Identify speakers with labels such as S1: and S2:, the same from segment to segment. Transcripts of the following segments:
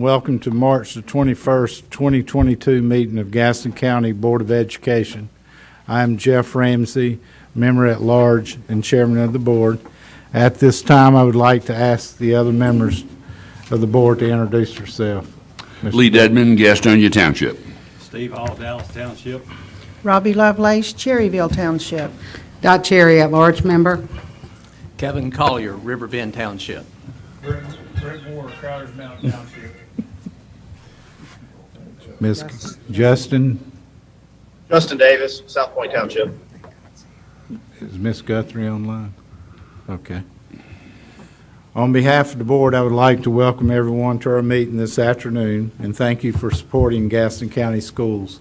S1: welcome to March the 21st, 2022 meeting of Gaston County Board of Education. I am Jeff Ramsey, member at large and chairman of the board. At this time, I would like to ask the other members of the board to introduce yourself.
S2: Lee Dedman, Gastonia Township.
S3: Steve Hall, Dallas Township.
S4: Robbie Lovelace, Cherryville Township.
S5: Dot Cherry, at-large member.
S6: Kevin Collier, Riverbend Township.
S3: Brett Moore, Crowders Mountain Township.
S1: Ms. Justin,
S7: Davis, South Point Township.
S1: is Ms. Guthrie online? Okay. On behalf of the board, I would like to welcome everyone to our meeting this afternoon and thank you for supporting Gaston County Schools.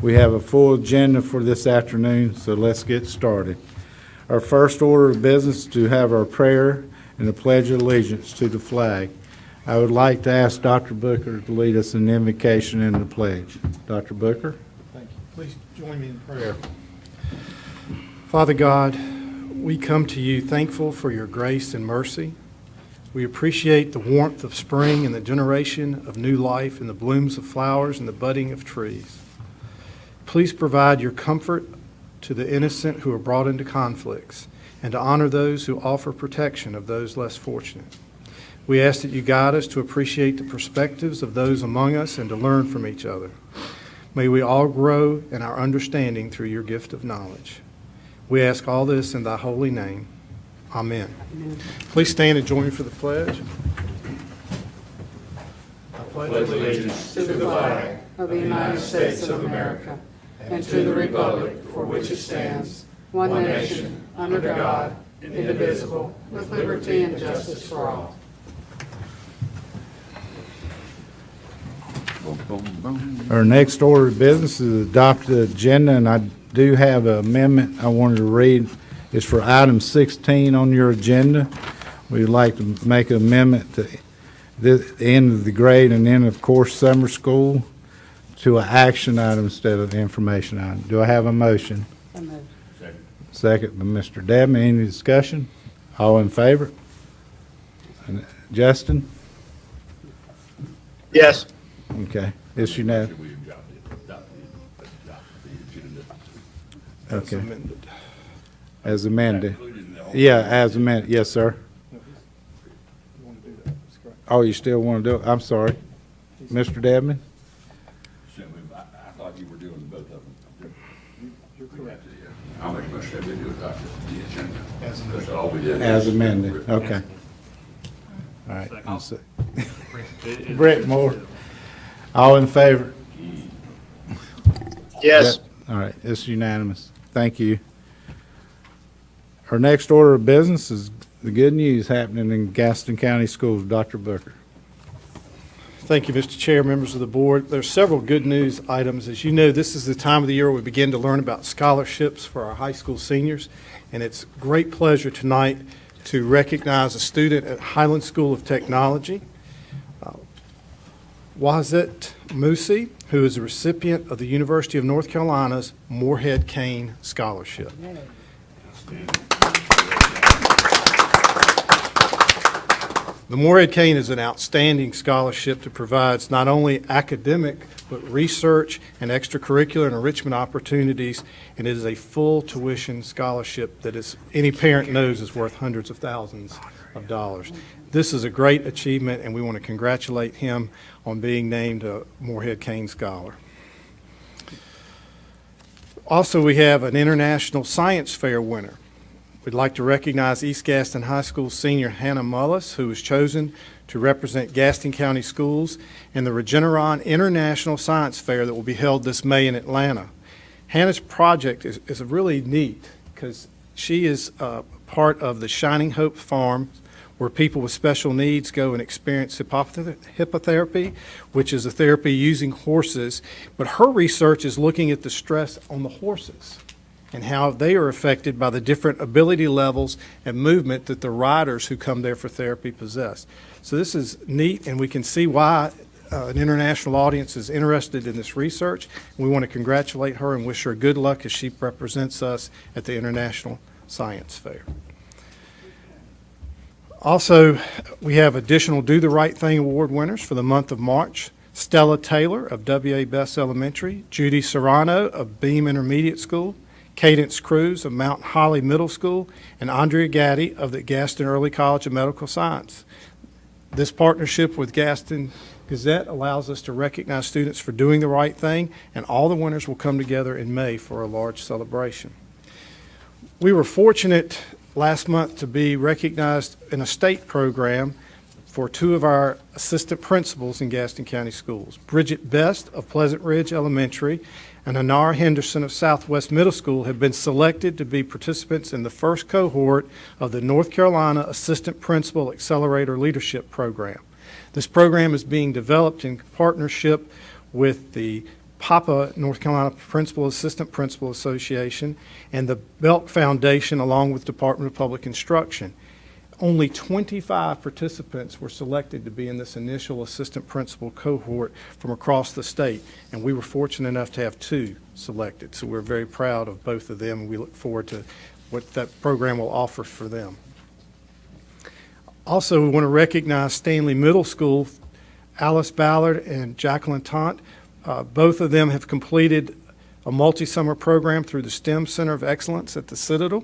S1: We have a full agenda for this afternoon, so let's get started. Our first order of business is to have our prayer and the Pledge of Allegiance to the flag. I would like to ask Dr. Booker to lead us in the invocation and the pledge. Dr. Booker?
S8: Thank you. Please join me in prayer. Father God, we come to you thankful for your grace and mercy. We appreciate the warmth of spring and the generation of new life and the blooms of flowers and the budding of trees. Please provide your comfort to the innocent who are brought into conflicts and to honor those who offer protection of those less fortunate. We ask that you guide us to appreciate the perspectives of those among us and to learn from each other. May we all grow in our understanding through your gift of knowledge. We ask all this in thy holy name. Amen. Please stand and join me for the pledge. I pledge allegiance
S5: To the flag of the United States of America and to the republic for which it stands, one nation, under God, indivisible, with liberty and justice for all.
S1: Our next order of business is to adopt the agenda, and I do have an amendment I wanted to read. It's for item 16 on your agenda. We'd like to make an amendment to the end of the grade and end of course summer school to an action item instead of an information item. Do I have a motion? Second by Mr. Dedman. Any discussion? All in favor? And Justin?
S7: Yes.
S1: Okay. It's unanimous. Okay.
S8: amended.
S1: As amended. Yeah, as amended. Yes, sir.
S8: You want to do that? That's correct.
S1: Oh, you still want to do it? I'm sorry. Mr. Dedman?
S2: I thought you were doing both of them.
S8: You're correct.
S2: I'll make a motion that we do adopt the agenda.
S8: As amended.
S2: That's all we did.
S1: As amended. Okay. All right. Brett Moore. All in favor?
S7: Yes.
S1: All right. It's unanimous. Thank you. Our next order of business is the good news happening in Gaston County Schools. Dr. Booker.
S8: Thank you, Mr. Chair, members of the board. There's several good news items. As you know, this is the time of the year we begin to learn about scholarships for our high school seniors, and it's great pleasure tonight to recognize a student at Highland School of Technology, Wazit Musi, who is a recipient of the University of North Carolina's Moorhead Cain Scholarship. The Moorhead Cain is an outstanding scholarship that provides not only academic but research and extracurricular and enrichment opportunities, and it is a full tuition scholarship that is, any parent knows is worth hundreds of thousands of dollars. This is a great achievement, and we want to congratulate him on being named a Moorhead Cain Scholar. Also, we have an International Science Fair winner. We'd like to recognize East Gaston High School senior Hannah Mullis, who was chosen to represent Gaston County Schools in the Regeneron International Science Fair that will be held this May in Atlanta. Hannah's project is really neat because she is part of the Shining Hope Farm, where people with special needs go and experience hippotherapy, which is a therapy using horses. But her research is looking at the stress on the horses and how they are affected by the different ability levels and movement that the riders who come there for therapy possess. So this is neat, and we can see why an international audience is interested in this research. We want to congratulate her and wish her good luck as she represents us at the International Science Fair. Also, we have additional Do the Right Thing Award winners for the month of March. Stella Taylor of W.A. Best Elementary, Judy Serrano of Beam Intermediate School, Cadence Cruz of Mount Holly Middle School, and Andrea Gaddy of the Gaston Early College of Medical Science. This partnership with Gaston Gazette allows us to recognize students for doing the right thing, and all the winners will come together in May for a large celebration. We were fortunate last month to be recognized in a state program for two of our assistant principals in Gaston County Schools. Bridget Best of Pleasant Ridge Elementary and Anar Henderson of Southwest Middle School have been selected to be participants in the first cohort of the North Carolina Assistant Principal Accelerator Leadership Program. This program is being developed in partnership with the PAPA, North Carolina Principal Assistant Principal Association, and the Belk Foundation, along with Department of Public Instruction. Only 25 participants were selected to be in this initial assistant principal cohort from across the state, and we were fortunate enough to have 2 selected. So we're very proud of both of them, and we look forward to what that program will offer for them. Also, we want to recognize Stanley Middle School, Alice Ballard and Jacqueline Tant. Both of them have completed a multi-summer program through the STEM Center of Excellence at the Citadel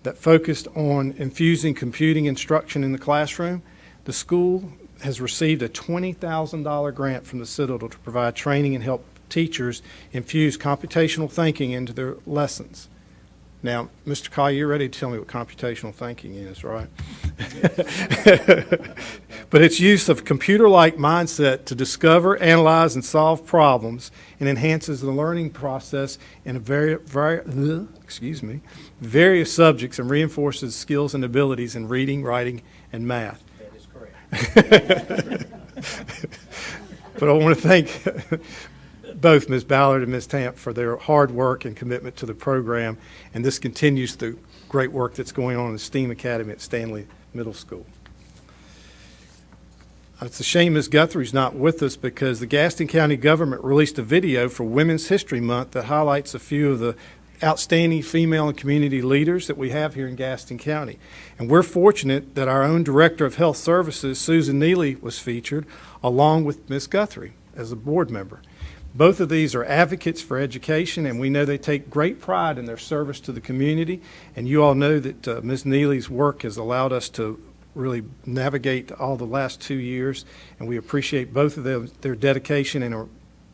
S8: that focused on infusing computing instruction in the classroom. The school has received a $20,000 grant from the Citadel to provide training and help teachers infuse computational thinking into their lessons. Now, Mr. Collier, you're ready to tell me what computational thinking is, right? But it's use of computer-like mindset to discover, analyze, and solve problems, and enhances the learning process in various subjects, and reinforces skills and abilities in reading, writing, and math.
S3: That is correct.
S8: But I want to thank both Ms. Ballard and Ms. Tamp for their hard work and commitment to the program, and this continues the great work that's going on in the STEAM Academy at Stanley Middle School. It's a shame Ms. Guthrie's not with us because the Gaston County government released a video for Women's History Month that highlights a few of the outstanding female and community leaders that we have here in Gaston County. And we're fortunate that our own Director of Health Services, Susan Neely, was featured along with Ms. Guthrie as a board member. Both of these are advocates for education, and we know they take great pride in their service to the community. And you all know that Ms. Neely's work has allowed us to really navigate all the last 2 years, and we appreciate both of them, their dedication, and are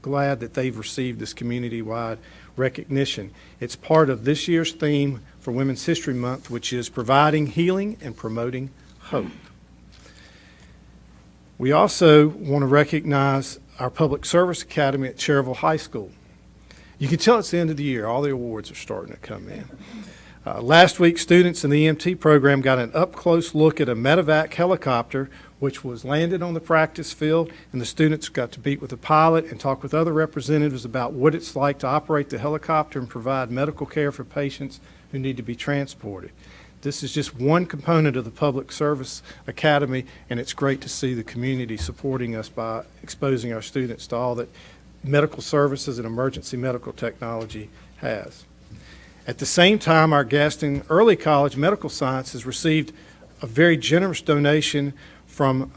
S8: glad that they've received this community-wide recognition. It's part of this year's theme for Women's History Month, which is providing healing and promoting hope. We also want to recognize our Public Service Academy at Cherryville High School. You can tell it's the end of the year. All the awards are starting to come in. Last week, students in the EMT program got an up-close look at a medevac helicopter, which was landed on the practice field, and the students got to meet with the pilot and talk with other representatives about what it's like to operate the helicopter and provide medical care for patients who need to be transported. This is just one component of the Public Service Academy, and it's great to see the community supporting us by exposing our students to all that medical services and emergency medical technology has. At the same time, our Gaston Early College Medical Sciences received a very generous donation from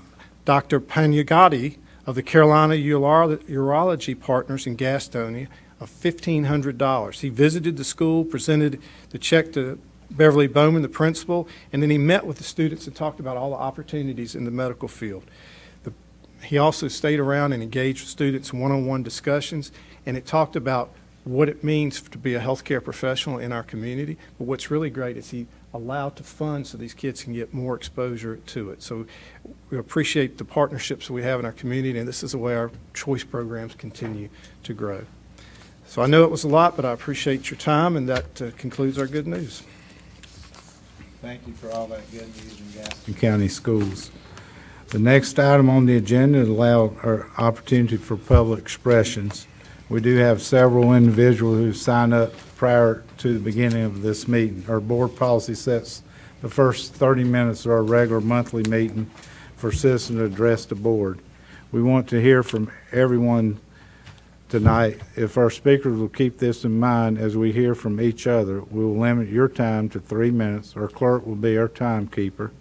S8: Dr. Panyagati of the Carolina Urology Partners in Gastonia of $1,500. He visited the school, presented the check to Beverly Bowman, the principal, and then he met with the students and talked about all the opportunities in the medical field. He also stayed around and engaged with students in one-on-one discussions, and it talked about what it means to be a healthcare professional in our community. But what's really great is he allowed to fund so these kids can get more exposure to it. So we appreciate the partnerships we have in our community, and this is the way our choice programs continue to grow. So I know it was a lot, but I appreciate your time, and that concludes our good news.
S1: Thank you for all that good news in Gaston County Schools. The next item on the agenda is allow our opportunity for public expressions. We do have several individuals who signed up prior to the beginning of this meeting. Our board policy sets the first 30 minutes of our regular monthly meeting for citizens to address the board. We want to hear from everyone tonight. If our speakers will keep this in mind as we hear from each other, we will limit your time to 3 minutes. Our clerk will be our timekeeper.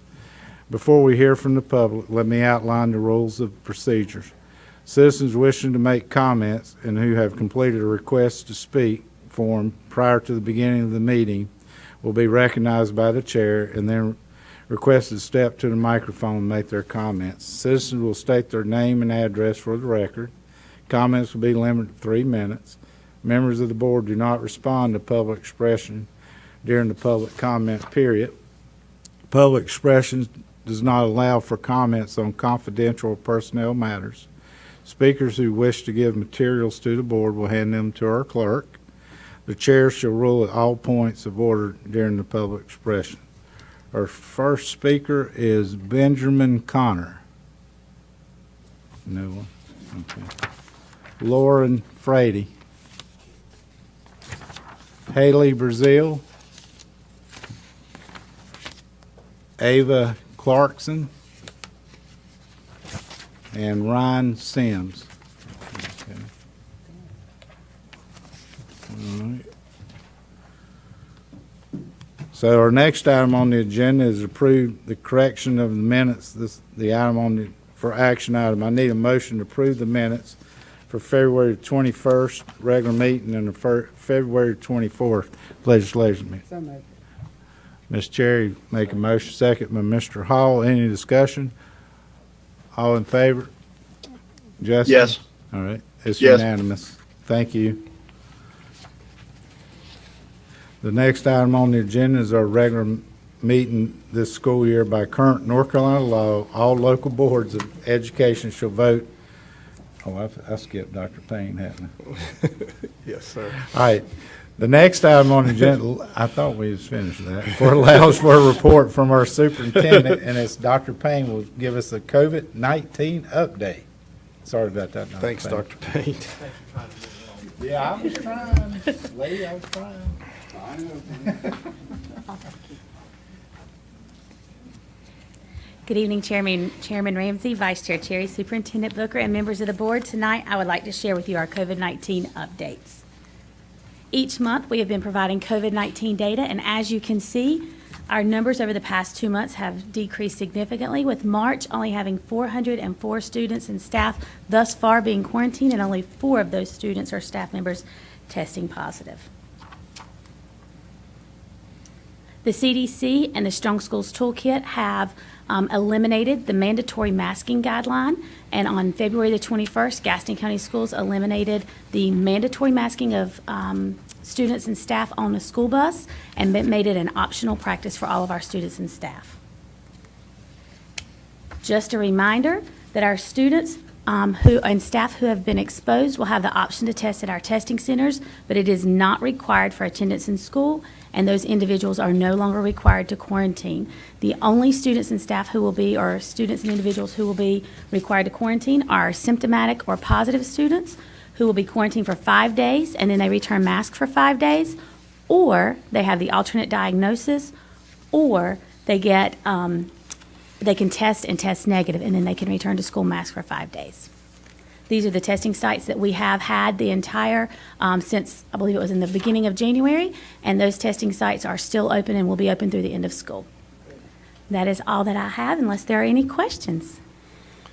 S1: Before we hear from the public, let me outline the rules of procedures. Citizens wishing to make comments and who have completed a request to speak form prior to the beginning of the meeting will be recognized by the chair and then requested to step to the microphone and make their comments. Citizens will state their name and address for the record. Comments will be limited to 3 minutes. Members of the board do not respond to public expression during the public comment period. Public expression does not allow for comments on confidential or personnel matters. Speakers who wish to give materials to the board will hand them to our clerk. The chair shall rule at all points of order during the public expression. Our first speaker is Benjamin Connor. No one? Okay. Lauren Frady. Haley Brazil. Ava Clarkson. And Ryan Sims. Okay. All right. So our next item on the agenda is approve the correction of the minutes. The item on the for action item. I need a motion to approve the minutes for February 21st regular meeting and the February 24th legislative meeting.
S5: So moved.
S1: Ms. Cherry make a motion, second by Mr. Hall. Any discussion? All in favor? Justin?
S7: Yes.
S1: All right, it's
S7: Yes.
S1: unanimous. Thank you. The next item on the agenda is our regular meeting this school year. By current North Carolina law, all local boards of education shall vote. Oh, I skipped Dr. Payne, hadn't I?
S8: Yes, sir.
S1: All right. The next item on the agenda, I thought we was finished that, for allows for a report from our superintendent, and it's Dr. Payne will give us a COVID-19 update. Sorry about that, Dr.
S8: Thanks,
S1: Payne.
S8: Dr. Payne.
S1: Yeah, I was trying. Lady, I was trying.
S9: Good evening, Chairman Ramsey, Vice Chair Cherry, Superintendent Booker, and members of the board. Tonight, I would like to share with you our COVID-19 updates. Each month, we have been providing COVID-19 data, and as you can see, our numbers over the past 2 months have decreased significantly, with March only having 404 students and staff thus far being quarantined, and only 4 of those students or staff members testing positive. The CDC and the Strong Schools Toolkit have eliminated the mandatory masking guideline, and on February the 21st, Gaston County Schools eliminated the mandatory masking of students and staff on the school bus and made it an optional practice for all of our students and staff. Just a reminder that our students and staff who have been exposed will have the option to test at our testing centers, but it is not required for attendance in school, and those individuals are no longer required to quarantine. The only students and staff who will be, or students and individuals who will be required to quarantine are symptomatic or positive students who will be quarantined for 5 days, and then they return masked for 5 days, or they have the alternate diagnosis, or they get they can test and test negative, and then they can return to school masked for 5 days. These are the testing sites that we have had the entire, since I believe it was in the beginning of January, and those testing sites are still open and will be open through the end of school. That is all that I have, unless there are any questions.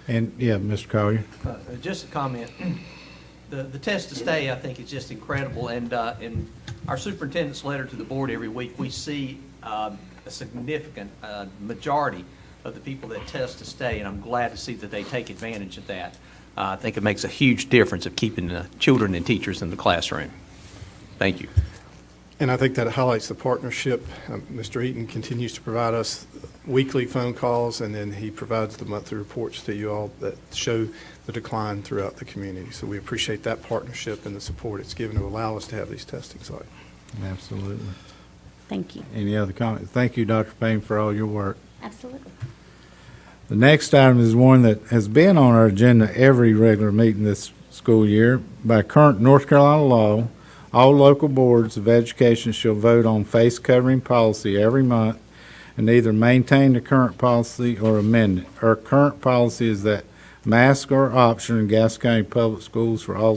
S1: And, yeah, Mr. Collier.
S6: Just a comment. The test to stay, I think, is just incredible. And in our superintendent's letter to the board every week, we see a significant majority of the people that test to stay, and I'm glad to see that they take advantage of that. I think it makes a huge difference of keeping the children and teachers in the classroom. Thank you.
S8: And I think that highlights the partnership. Mr. Eaton continues to provide us weekly phone calls, and then he provides the monthly reports to you all that show the decline throughout the community. So we appreciate that partnership and the support it's given to allow us to have these testing sites.
S1: Absolutely.
S9: Thank you.
S1: Any other comments? Thank you, Dr. Payne, for all your work.
S9: Absolutely.
S1: The next item is one that has been on our agenda every regular meeting this school year. By current North Carolina law, all local boards of education shall vote on face covering policy every month and either maintain the current policy or amend it. Our current policy is that masks are optional in Gaston County Public Schools for all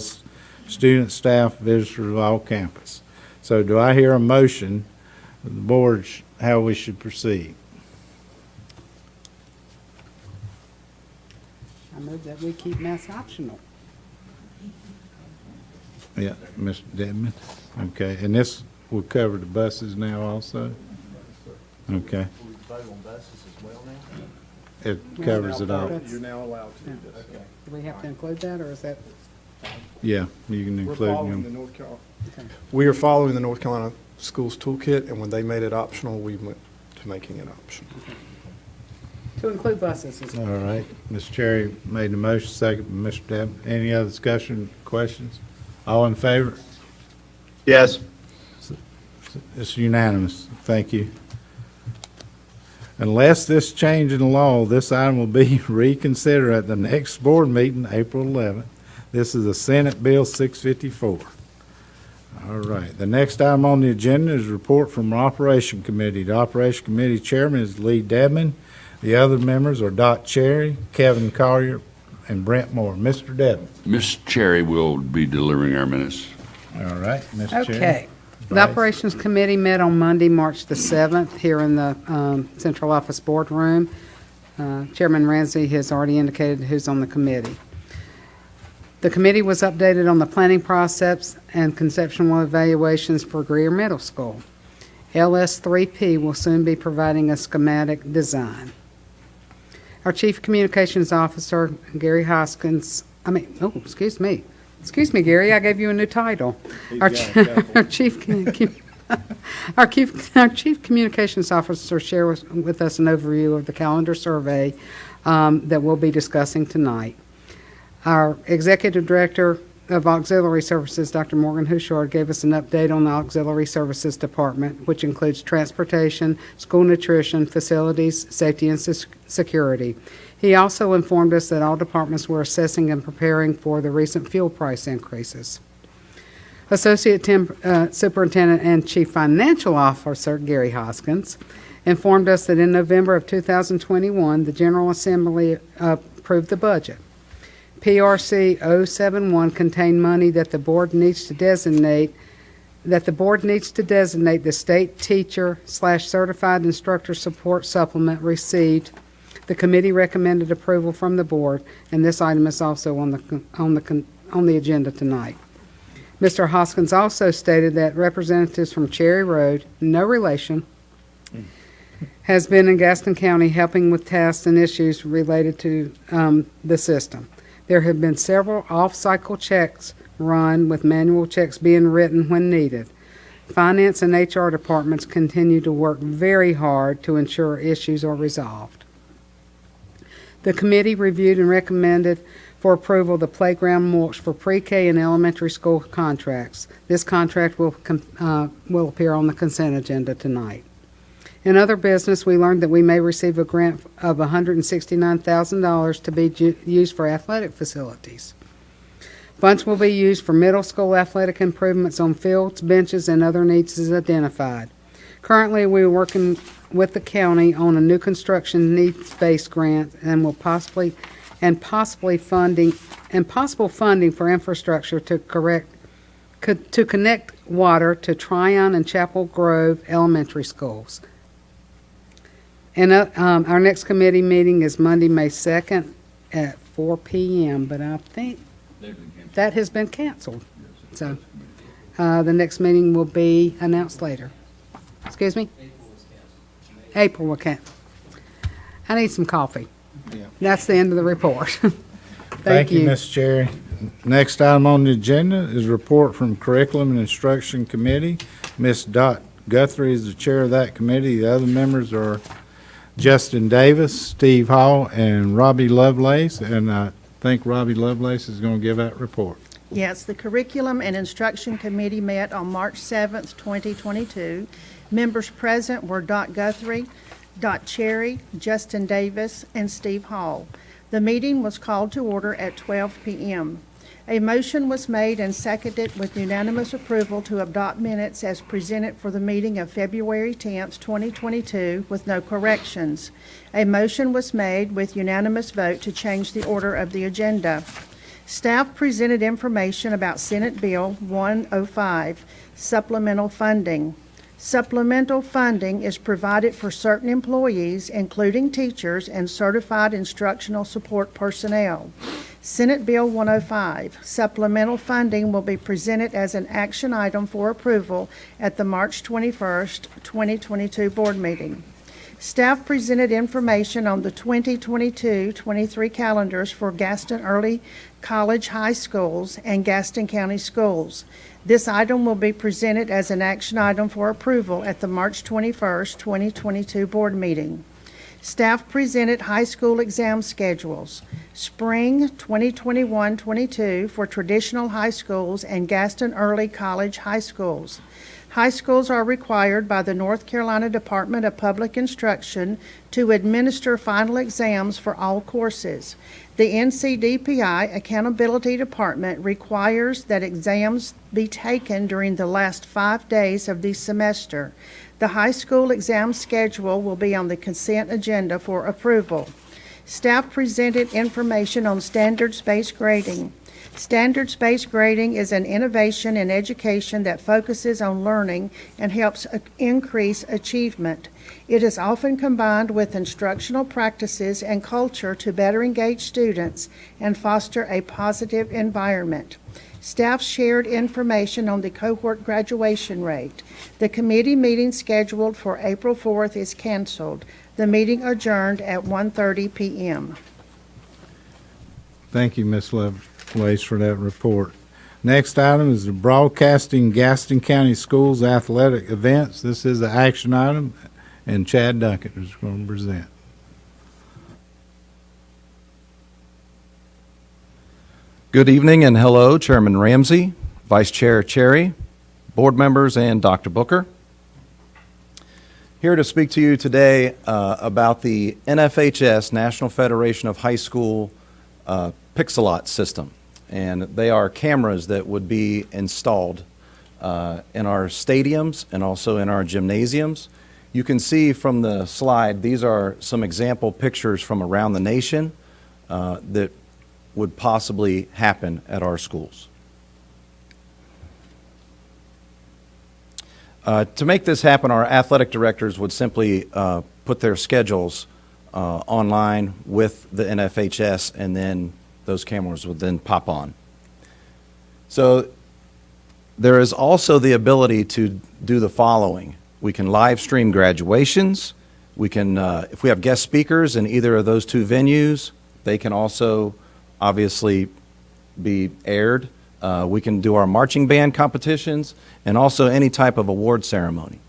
S1: students, staff, visitors of all campus. So do I hear a motion of the board how we should proceed?
S5: I move that we keep mask optional.
S1: Yeah, Mr. Dedman. Okay, and this will cover the buses now also? Okay,
S3: We vote on buses as well now?
S1: it covers it all.
S8: You're now allowed to do this.
S3: Okay.
S5: Do we have to include that, or is that?
S1: Yeah, you can
S8: We're
S1: include
S8: following the
S1: them.
S8: North Carolina. We are following the North Carolina Schools Toolkit, and when they made it optional, we went to making it optional.
S5: To include buses as well.
S1: All right, Mr. Cherry made the motion, second by Mr. Dedman. Any other discussion, questions? All in favor?
S7: Yes.
S1: It's unanimous. Thank you. Unless this change in law, this item will be reconsidered at the next board meeting, April 11th. This is the Senate Bill 654. All right. The next item on the agenda is a report from the Operation Committee. The Operation Committee Chairman is Lee Dedman. The other members are Dot Cherry, Kevin Collier, and Brent Moore. Mr. Dedman.
S2: Miss Cherry will be delivering our minutes.
S1: All right, Mr. Cherry.
S5: Okay. The
S1: Vice.
S5: Operations Committee met on Monday, March the 7th, here in the Central Office Boardroom. Chairman Ramsey has already indicated who's on the committee. The committee was updated on the planning process and conceptual evaluations for Greer Middle School. LS3P will soon be providing a schematic design. Our Chief Communications Officer, Gary Hoskins, excuse me, Gary, I gave you a new title. Our Chief Communications Officer shared with us an overview of the calendar survey that we'll be discussing tonight. Our Executive Director of Auxiliary Services, Dr. Morgan Hushard, gave us an update on the Auxiliary Services Department, which includes transportation, school nutrition, facilities, safety, and security. He also informed us that all departments were assessing and preparing for the recent fuel price increases. Associate Superintendent and Chief Financial Officer, Gary Hoskins, informed us that in November of 2021, the General Assembly approved the budget. PRC 071 contained money that the board needs to designate the state teacher/certified instructor support supplement received. The committee recommended approval from the board, and this item is also on the agenda tonight. Mr. Hoskins also stated that representatives from Cherry Road, no relation, has been in Gaston County helping with tasks and issues related to the system. There have been several off-cycle checks run, with manual checks being written when needed. Finance and HR departments continue to work very hard to ensure issues are resolved. The committee reviewed and recommended for approval the playground mulch for pre-K and elementary school contracts. This contract will appear on the consent agenda tonight. In other business, we learned that we may receive a grant of $169,000 to be used for athletic facilities. Funds will be used for middle school athletic improvements on fields, benches, and other needs as identified. Currently, we are working with the county on a new construction needs-based grant and possible funding for infrastructure to connect water to Tryon and Chapel Grove elementary schools. And our next committee meeting is Monday, May 2nd at 4 p.m., but I think that has been canceled. So the next meeting will be announced later. Excuse me? April will cancel. I need some coffee.
S1: Yeah.
S5: That's the end of the report.
S1: Thank you, Ms. Cherry. Next item on the agenda is a report from Curriculum and Instruction Committee. Ms. Dot Guthrie is the chair of that committee. The other members are Justin Davis, Steve Hall, and Robbie Lovelace, and I think Robbie Lovelace is going to give that report.
S4: Yes, the Curriculum and Instruction Committee met on March 7th, 2022. Members present were Dot Guthrie, Dot Cherry, Justin Davis, and Steve Hall. The meeting was called to order at 12 p.m. A motion was made and seconded with unanimous approval to adopt minutes as presented for the meeting of February 10th, 2022, with no corrections. A motion was made with unanimous vote to change the order of the agenda. Staff presented information about Senate Bill 105, supplemental funding. Supplemental funding is provided for certain employees, including teachers and certified instructional support personnel. Senate Bill 105, supplemental funding will be presented as an action item for approval at the March 21st, 2022 board meeting. Staff presented information on the 2022-23 calendars for Gaston Early College High Schools and Gaston County Schools. This item will be presented as an action item for approval at the March 21st, 2022 board meeting. Staff presented high school exam schedules. Spring 2021-22 for traditional high schools and Gaston Early College High Schools. High schools are required by the North Carolina Department of Public Instruction to administer final exams for all courses. The NCDPI Accountability Department requires that exams be taken during the last 5 days of the semester. The high school exam schedule will be on the consent agenda for approval. Staff presented information on standards-based grading. Standards-based grading is an innovation in education that focuses on learning and helps increase achievement. It is often combined with instructional practices and culture to better engage students and foster a positive environment. Staff shared information on the cohort graduation rate. The committee meeting scheduled for April 4th is canceled. The meeting adjourned at 1:30 p.m.
S1: Thank you, Ms. Lovelace, for that report. Next item is the broadcasting Gaston County Schools athletic events. This is an action item, and Chad Duckett is going to present.
S10: Good evening and hello, Chairman Ramsey, Vice Chair Cherry, board members, and Dr. Booker. Here to speak to you today about the NFHS, National Federation of High School Pixelot system. And they are cameras that would be installed in our stadiums and also in our gymnasiums. You can see from the slide, these are some example pictures from around the nation that would possibly happen at our schools. To make this happen, our athletic directors would simply put their schedules online with the NFHS, and then those cameras would then pop on. So there is also the ability to do the following. We can live stream graduations. We can, if we have guest speakers in either of those two venues, they can also obviously be aired. We can do our marching band competitions and also any type of award ceremony.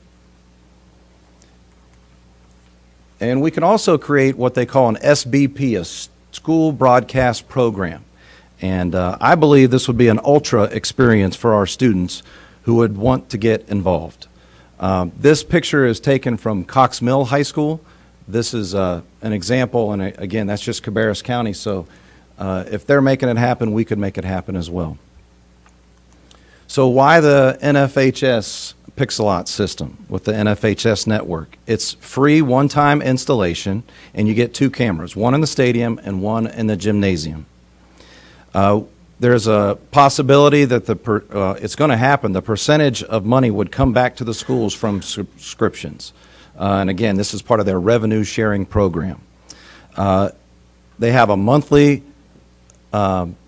S10: And we can also create what they call an SBP, a school broadcast program. And I believe this would be an ultra experience for our students who would want to get involved. This picture is taken from Cox Mill High School. This is an example, and again, that's just Cabarrus County, so if they're making it happen, we could make it happen as well. So why the NFHS Pixelot system with the NFHS network? It's free one-time installation, and you get two cameras, one in the stadium and one in the gymnasium. There's a possibility that it's going to happen. The percentage of money would come back to the schools from subscriptions. And again, this is part of their revenue sharing program. They have a monthly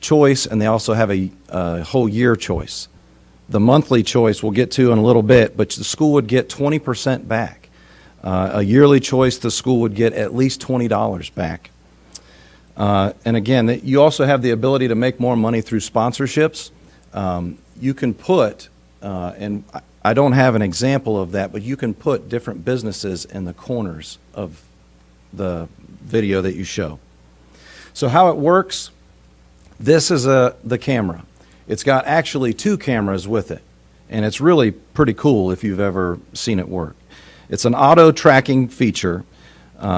S10: choice, and they also have a whole year choice. The monthly choice we'll get to in a little bit, but the school would get 20% back. A yearly choice, the school would get at least $20 back. And again, you also have the ability to make more money through sponsorships. You can put, and I don't have an example of that, but you can put different businesses in the corners of the video that you show. So how it works, this is the camera. It's got actually two cameras with it, and it's really pretty cool if you've ever seen it work. It's an auto tracking feature,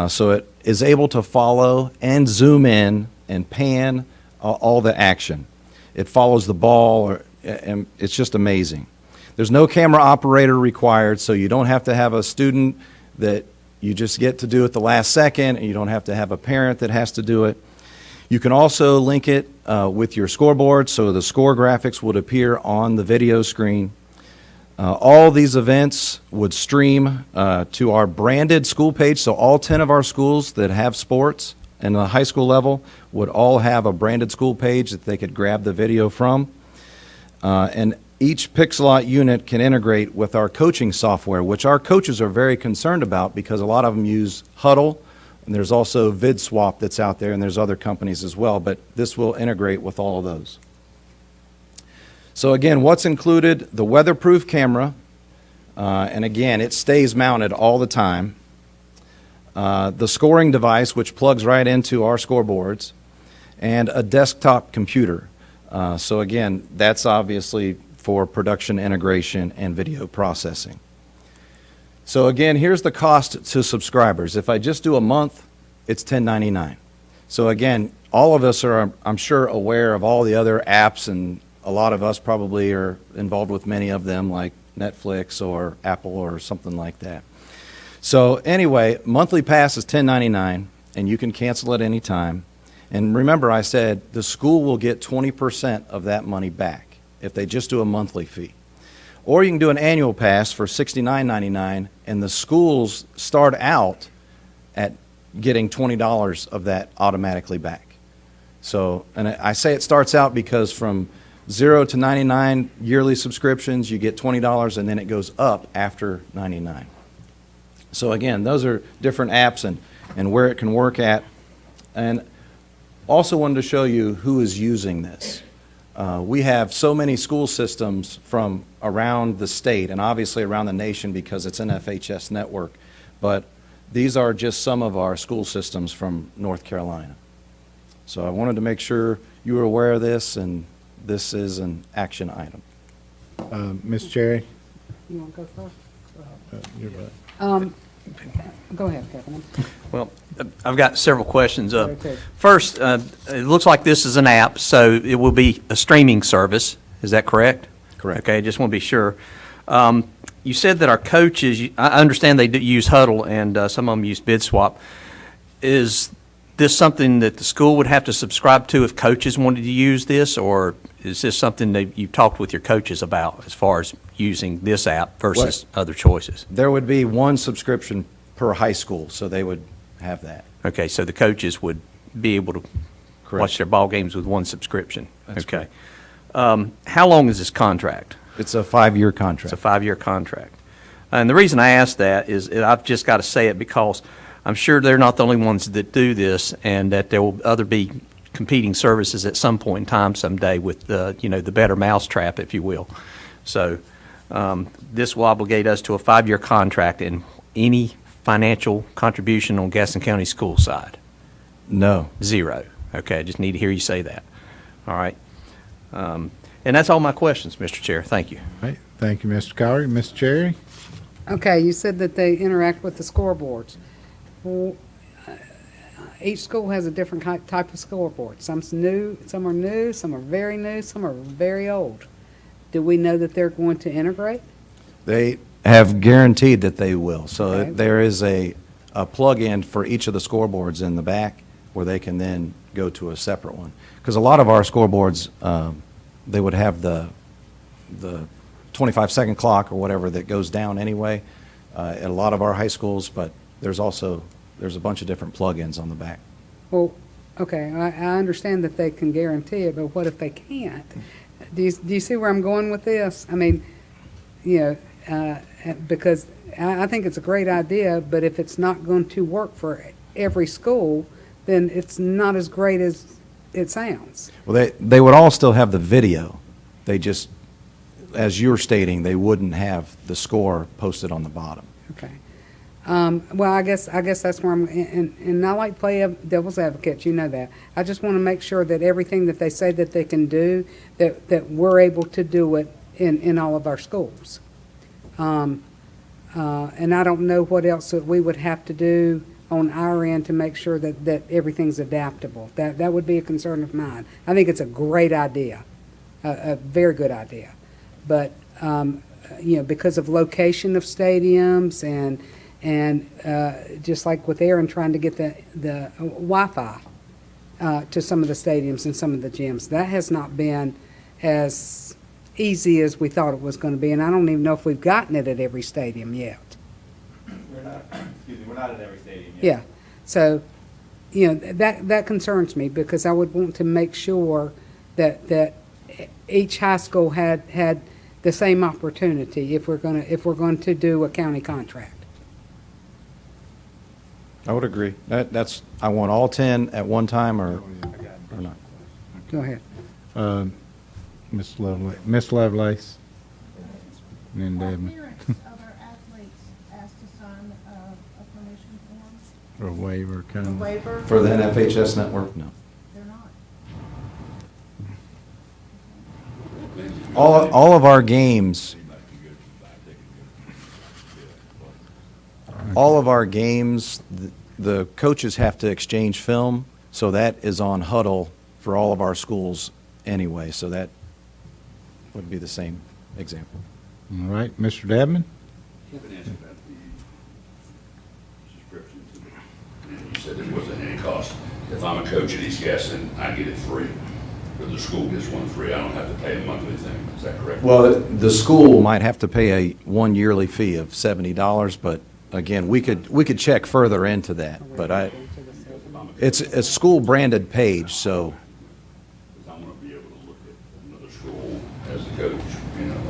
S10: so it is able to follow and zoom in and pan all the action. It follows the ball, and it's just amazing. There's no camera operator required, so you don't have to have a student that you just get to do it the last second, and you don't have to have a parent that has to do it. You can also link it with your scoreboard, so the score graphics would appear on the video screen. All these events would stream to our branded school page, so all 10 of our schools that have sports and the high school level would all have a branded school page that they could grab the video from. And each Pixelot unit can integrate with our coaching software, which our coaches are very concerned about because a lot of them use Huddle, and there's also VidSwap that's out there, and there's other companies as well, but this will integrate with all of those. So again, what's included? The weatherproof camera, and again, it stays mounted all the time. The scoring device, which plugs right into our scoreboards, and a desktop computer. So again, that's obviously for production integration and video processing. So again, here's the cost to subscribers. If I just do a month, it's $10.99. So again, all of us are, I'm sure, aware of all the other apps, and a lot of us probably are involved with many of them, like Netflix or Apple or something like that. So anyway, monthly pass is $10.99, and you can cancel at any time. And remember, I said the school will get 20% of that money back if they just do a monthly fee. Or you can do an annual pass for $69.99, and the schools start out at getting $20 of that automatically back. So, and I say it starts out because from 0 to 99 yearly subscriptions, you get $20, and then it goes up after 99. So again, those are different apps and where it can work at. And also wanted to show you who is using this. We have so many school systems from around the state and obviously around the nation because it's NFH Network, but these are just some of our school systems from North Carolina. So I wanted to make sure you were aware of this, and this is an action item.
S1: Ms. Cherry?
S5: You want to go first?
S1: You're right.
S5: Go ahead, Kevin.
S6: Well, I've got several questions.
S5: Okay.
S6: First, it looks like this is an app, so it will be a streaming service. Is that correct?
S10: Correct.
S6: Okay, I just want to be sure. You said that our coaches, I understand they do use Huddle, and some of them use BidSwap. Is this something that the school would have to subscribe to if coaches wanted to use this, or is this something that you've talked with your coaches about as far as using this app versus other choices?
S10: There would be one subscription per high school, so they would have that.
S6: Okay, so the coaches would be able to
S10: Correct.
S6: watch their ball games with one subscription?
S10: That's
S6: okay. How long is this contract?
S10: It's a 5-year contract.
S6: It's a 5-year contract. And the reason I ask that is I've just got to say it because I'm sure they're not the only ones that do this, and that there will be competing services at some point in time someday with the better mousetrap, if you will. So this will obligate us to a 5-year contract, and any financial contribution on Gaston County school side?
S10: No.
S6: 0. Okay, I just need to hear you say that. All right. And that's all my questions, Mr. Chair. Thank you.
S1: All right. Thank you, Mr. Cowrie. Ms. Cherry?
S5: Okay, you said that they interact with the scoreboards. Well, each school has a different type of scoreboard. Some are new, some are very new, some are very old. Do we know that they're going to integrate?
S10: They have guaranteed that they will. So
S5: Okay.
S10: there is a plug-in for each of the scoreboards in the back where they can then go to a separate one. Because a lot of our scoreboards, they would have the 25-second clock or whatever that goes down anyway at a lot of our high schools, but there's a bunch of different plug-ins on the back.
S5: Well, okay, I understand that they can guarantee it, but what if they can't? Do you see where I'm going with this? I mean, because I think it's a great idea, but if it's not going to work for every school, then it's not as great as it sounds.
S10: Well, they would all still have the video. They just, as you're stating, they wouldn't have the score posted on the bottom.
S5: Okay. Well, I guess that's where I'm, and I like play devil's advocate, you know that. I just want to make sure that everything that they say that they can do, that we're able to do it in all of our schools. And I don't know what else that we would have to do on our end to make sure that everything's adaptable. That would be a concern of mine. I think it's a great idea, a very good idea. But, because of location of stadiums and just like with Aaron trying to get the Wi-Fi to some of the stadiums and some of the gyms, that has not been as easy as we thought it was going to be, and I don't even know if we've gotten it at every stadium yet.
S11: We're not at every stadium yet.
S5: Yeah, so, that concerns me, because I would want to make sure that each high school had the same opportunity if we're going to do a county contract.
S10: I would agree. I want all 10 at one time or not.
S5: Go ahead.
S1: Miss Lovelace. And then Debbie,
S4: Parents of our athletes asked to sign a permission form,
S1: or waiver, kind of.
S4: waiver.
S10: For the NFHS network, no.
S4: They're not.
S10: All of our games, the coaches have to exchange film, so that is on Huddle for all of our schools anyway, so that would be the same example.
S1: All right, Mr. Dedman?
S2: You can answer about the subscriptions. And you said it wasn't any cost. If I'm a coach at East Gaston, I get it free. But the school gets one free. I don't have to pay a monthly thing. Is that correct?
S10: Well, the school might have to pay one yearly fee of $70, but again, we could check further into that, but it's a school-branded page, so.
S2: Because I want to be able to look at another school as a coach.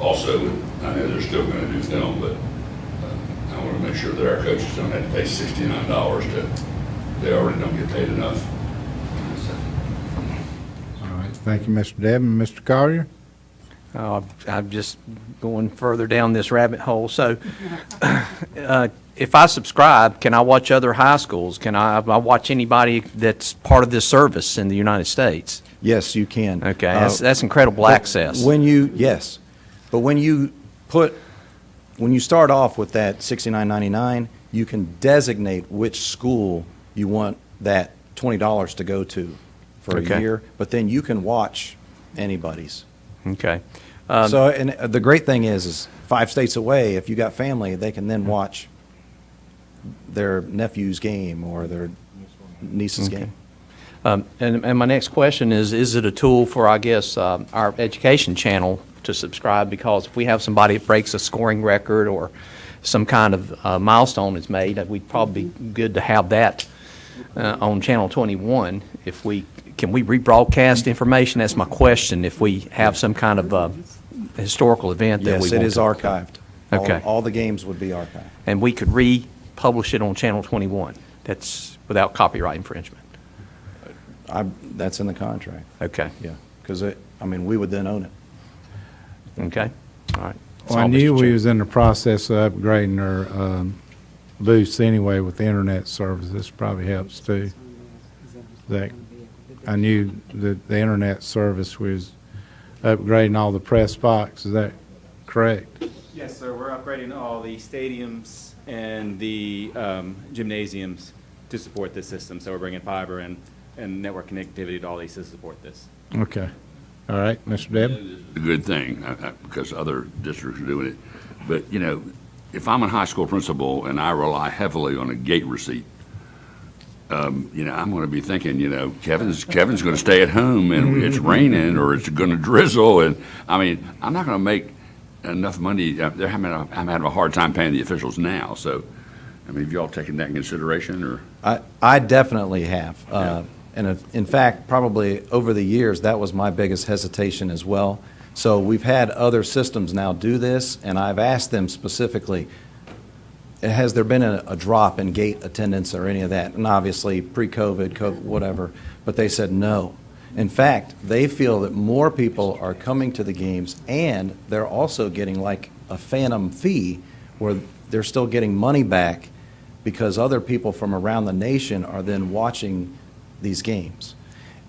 S2: Also, I know they're still going to do film, but I want to make sure that our coaches don't have to pay $69 they already don't get paid enough.
S1: All right, thank you, Mr. Dedman. Mr. Collier?
S6: I'm just going further down this rabbit hole. So if I subscribe, can I watch other high schools? Can I watch anybody that's part of this service in the United States?
S10: Yes, you can.
S6: Okay, that's incredible access.
S10: Yes, but when you start off with that $69.99, you can designate which school you want that $20 to go to for a
S6: Okay.
S10: year, but then you can watch anybody's.
S6: Okay.
S10: And the great thing is 5 states away, if you got family, they can then watch their nephew's game or their niece's
S6: Okay.
S10: game.
S6: And my next question is it a tool for, I guess, our education channel to subscribe? Because if we have somebody that breaks a scoring record or some kind of milestone is made, we'd probably be good to have that on Channel 21. Can we rebroadcast information? That's my question. If we have some kind of historical event that we
S10: Yes,
S6: want
S10: it is
S6: to-
S10: archived.
S6: Okay.
S10: All the games would be archived.
S6: And we could republish it on Channel 21. That's without copyright infringement.
S10: That's in the contract,
S6: Okay.
S10: yeah, because we would then own it.
S6: Okay. All right. That's
S1: Well, I
S6: all,
S1: knew
S6: Mr.
S1: we
S6: Chair.
S1: was in the process of upgrading our booths anyway with the internet service. This probably helps too. I knew that the internet service was upgrading all the press box. Is that correct?
S11: Yes, sir. We're upgrading all the stadiums and the gymnasiums to support this system. So we're bringing fiber and network connectivity to all these to support this.
S1: Okay. All right, Mr. Deb?
S2: A good thing, because other districts are doing it. But, if I'm a high school principal and I rely heavily on a gate receipt, I'm going to be thinking, Kevin's going to stay at home and it's raining or it's going to drizzle. And, I'm not going to make enough money. I'm having a hard time paying the officials now. So, have you all taken that in consideration? Or
S10: I definitely have.
S2: Yeah.
S10: And in fact, probably over the years, that was my biggest hesitation as well. So we've had other systems now do this, and I've asked them specifically, has there been a drop in gate attendance or any of that? And obviously, pre-COVID, COVID, whatever, but they said no. In fact, they feel that more people are coming to the games, and they're also getting like a phantom fee where they're still getting money back because other people from around the nation are then watching these games.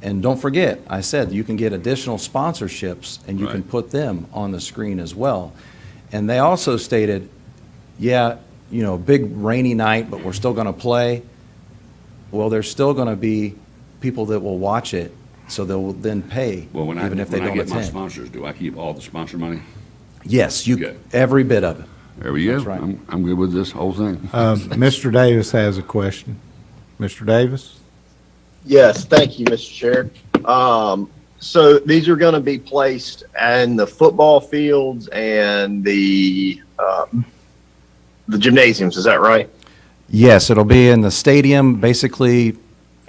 S10: And don't forget, I said you can get additional sponsorships and you can
S2: Right.
S10: put them on the screen as well. And they also stated, big rainy night, but we're still going to play. Well, there's still going to be people that will watch it, so they will then pay,
S2: when
S10: even if they
S2: I
S10: don't
S2: get my
S10: attend.
S2: sponsors, do I keep all the sponsor money?
S10: Yes,
S2: Okay.
S10: every bit of it.
S2: There we go.
S10: That's right.
S2: I'm good with this whole thing.
S1: Mr. Davis has a question. Mr. Davis?
S7: Yes, thank you, Mr. Chair. So these are going to be placed in the football fields and the gymnasiums. Is that right?
S10: Yes, it'll be in the stadium, basically,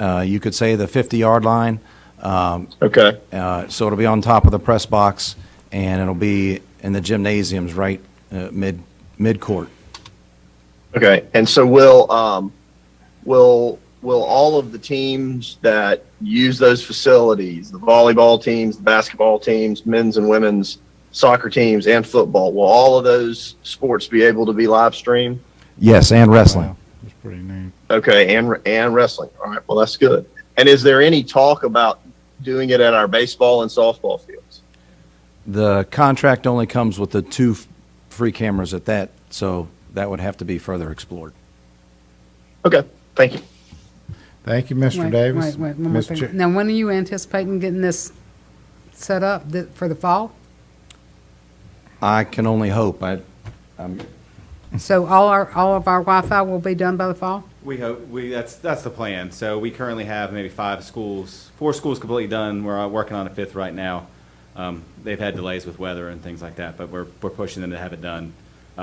S10: you could say the 50-yard line.
S7: Okay.
S10: So it'll be on top of the press box, and it'll be in the gymnasiums right mid-court.
S7: Okay. And so will all of the teams that use those facilities, the volleyball teams, the basketball teams, men's and women's soccer teams, and football, will all of those sports be able to be live streamed?
S10: Yes, and wrestling.
S1: Wow, that's pretty neat.
S7: Okay, and wrestling. All right, well, that's good. And is there any talk about doing it at our baseball and softball fields?
S10: The contract only comes with the 2 free cameras at that, so that would have to be further explored.
S7: Okay, thank you.
S1: Thank you, Mr. Davis.
S5: Wait, one more
S1: Mr.
S5: thing.
S1: Chair-
S5: Now, when are you anticipating getting this set up for the fall?
S10: I can only hope.
S5: So all of our Wi-Fi will be done by the fall?
S11: We hope, that's the plan. So we currently have maybe 4 schools completely done. We're working on a 5th right now. They've had delays with weather and things like that, but we're pushing them to have it done.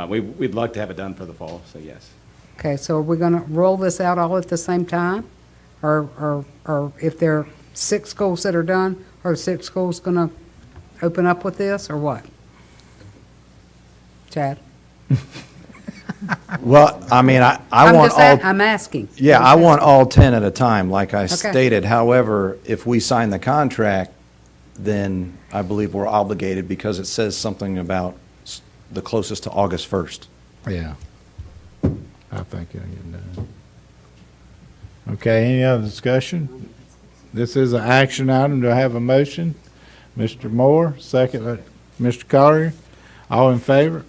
S11: We'd like to have it done for the fall, so yes.
S5: Okay, so are we going to roll this out all at the same time? Or if there are 6 schools that are done, are 6 schools going to open up with this, or what? Chad?
S10: Well, I mean, I want all.
S5: I'm asking.
S10: Yeah, I want all 10 at a time, like I
S5: Okay.
S10: stated. However, if we sign the contract, then I believe we're obligated because it says something about the closest to August 1st.
S1: Yeah. I think it'll get done. Okay, any other discussion? This is an action item. Do I have a motion? Mr. Moore, second, Mr. Collier. All in favor?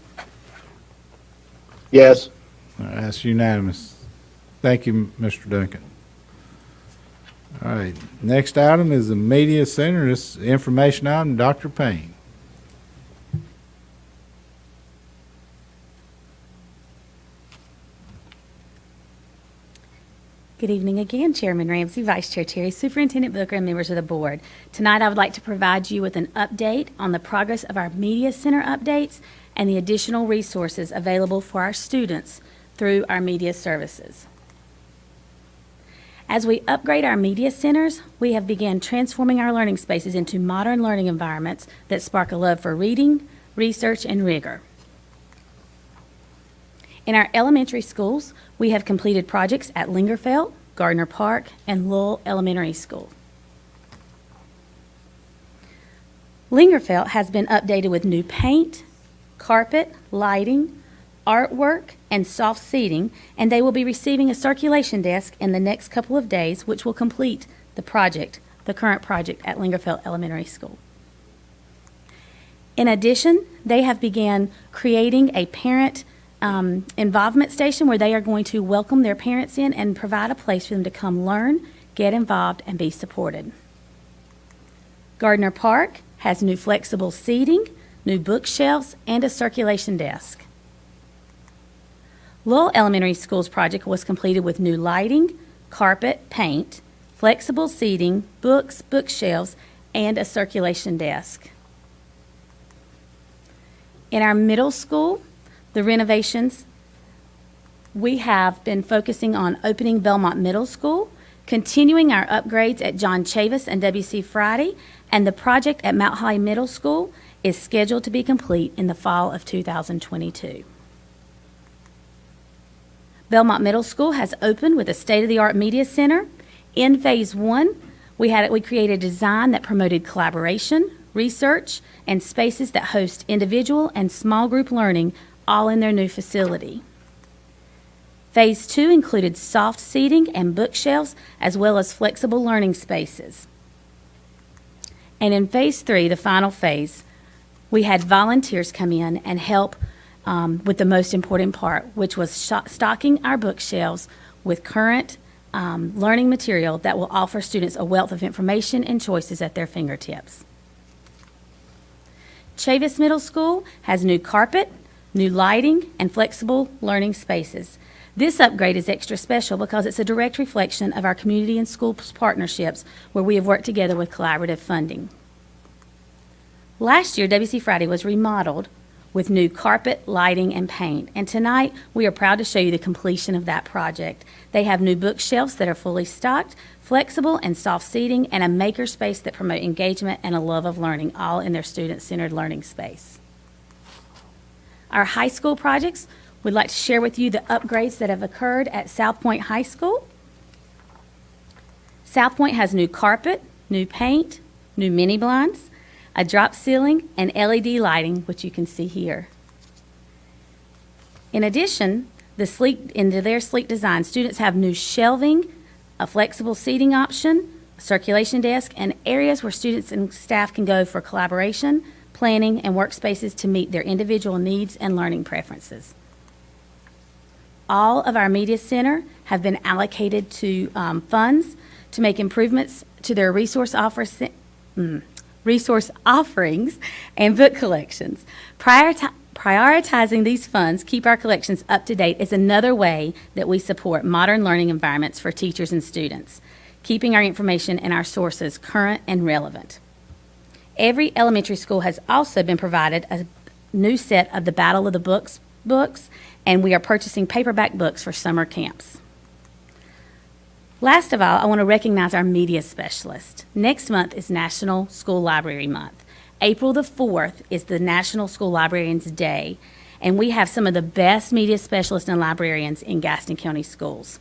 S7: Yes.
S1: All right, that's unanimous. Thank you, Mr. Duncan. All right, next item is the media center. This information item, Dr. Payne.
S9: Good evening again, Chairman Ramsey, Vice Chair Terry, Superintendent Booker, and members of the board. Tonight, I would like to provide you with an update on the progress of our Media Center updates and the additional resources available for our students through our media services. As we upgrade our media centers, we have begun transforming our learning spaces into modern learning environments that spark a love for reading, research, and rigor. In our elementary schools, we have completed projects at Lingerfeld, Gardner Park, and Lowell Elementary School. Lingerfeld has been updated with new paint, carpet, lighting, artwork, and soft seating, and they will be receiving a circulation desk in the next couple of days, which will complete the current project at Lingerfeld Elementary School. In addition, they have began creating a parent involvement station where they are going to welcome their parents in and provide a place for them to come learn, get involved, and be supported. Gardner Park has new flexible seating, new bookshelves, and a circulation desk. Lowell Elementary School's project was completed with new lighting, carpet, paint, flexible seating, books, bookshelves, and a circulation desk. In our middle school, the renovations, we have been focusing on opening Belmont Middle School, continuing our upgrades at John Chavis and W.C. Friday, and the project at Mount Holly Middle School is scheduled to be complete in the fall of 2022. Belmont Middle School has opened with a state-of-the-art media center. In Phase 1, we created a design that promoted collaboration, research, and spaces that host individual and small group learning all in their new facility. Phase 2 included soft seating and bookshelves, as well as flexible learning spaces. And in Phase 3, the final phase, we had volunteers come in and help with the most important part, which was stocking our bookshelves with current learning material that will offer students a wealth of information and choices at their fingertips. Chavis Middle School has new carpet, new lighting, and flexible learning spaces. This upgrade is extra special because it's a direct reflection of our community and schools partnerships where we have worked together with collaborative funding. Last year, WC Friday was remodeled with new carpet, lighting, and paint. And tonight, we are proud to show you the completion of that project. They have new bookshelves that are fully stocked, flexible and soft seating, and a maker space that promote engagement and a love of learning, all in their student-centered learning space. Our high school projects, we'd like to share with you the upgrades that have occurred at South Point High School. South Point has new carpet, new paint, new mini blinds, a drop ceiling, and LED lighting, which you can see here. In addition, into their sleek design, students have new shelving, a flexible seating option, a circulation desk, and areas where students and staff can go for collaboration, planning, and workspaces to meet their individual needs and learning preferences. All of our media center have been allocated to funds to make improvements to their resource offerings and book collections. Prioritizing these funds, keep our collections up to date, is another way that we support modern learning environments for teachers and students, keeping our information and our sources current and relevant. Every elementary school has also been provided a new set of the Battle of the Books, and we are purchasing paperback books for summer camps. Last of all, I want to recognize our media specialist. Next month is National School Library Month. April the 4th is the National School Librarians Day, and we have some of the best media specialists and librarians in Gaston County schools.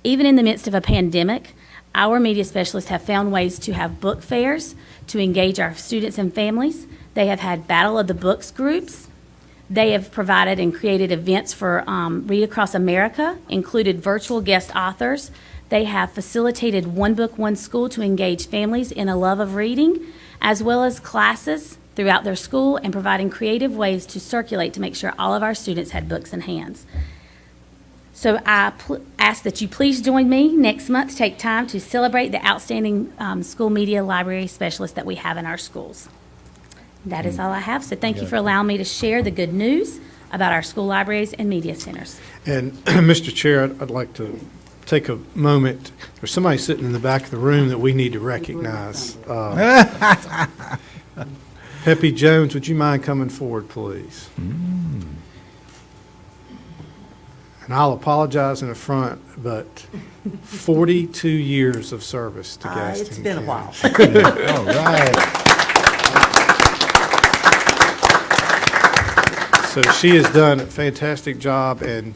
S9: Even in the midst of a pandemic, our media specialists have found ways to have book fairs to engage our students and families. They have had Battle of the Books groups. They have provided and created events for Read Across America, included virtual guest authors. They have facilitated One Book, One School to engage families in a love of reading, as well as classes throughout their school and providing creative ways to circulate to make sure all of our students had books in hands. So I ask that you please join me next month to take time to celebrate the outstanding school media library specialists that we have in our schools. That is all I have, so thank you for allowing me to share the good news about our school libraries and media centers.
S8: And, Mr. Chair, I'd like to take a moment. There's somebody sitting in the back of the room that we need to recognize. Pepy Jones, would you mind coming forward, please? And I'll apologize in the front, but 42 years of service to Gaston
S12: It's been a while.
S1: All right.
S8: So she has done a fantastic job, and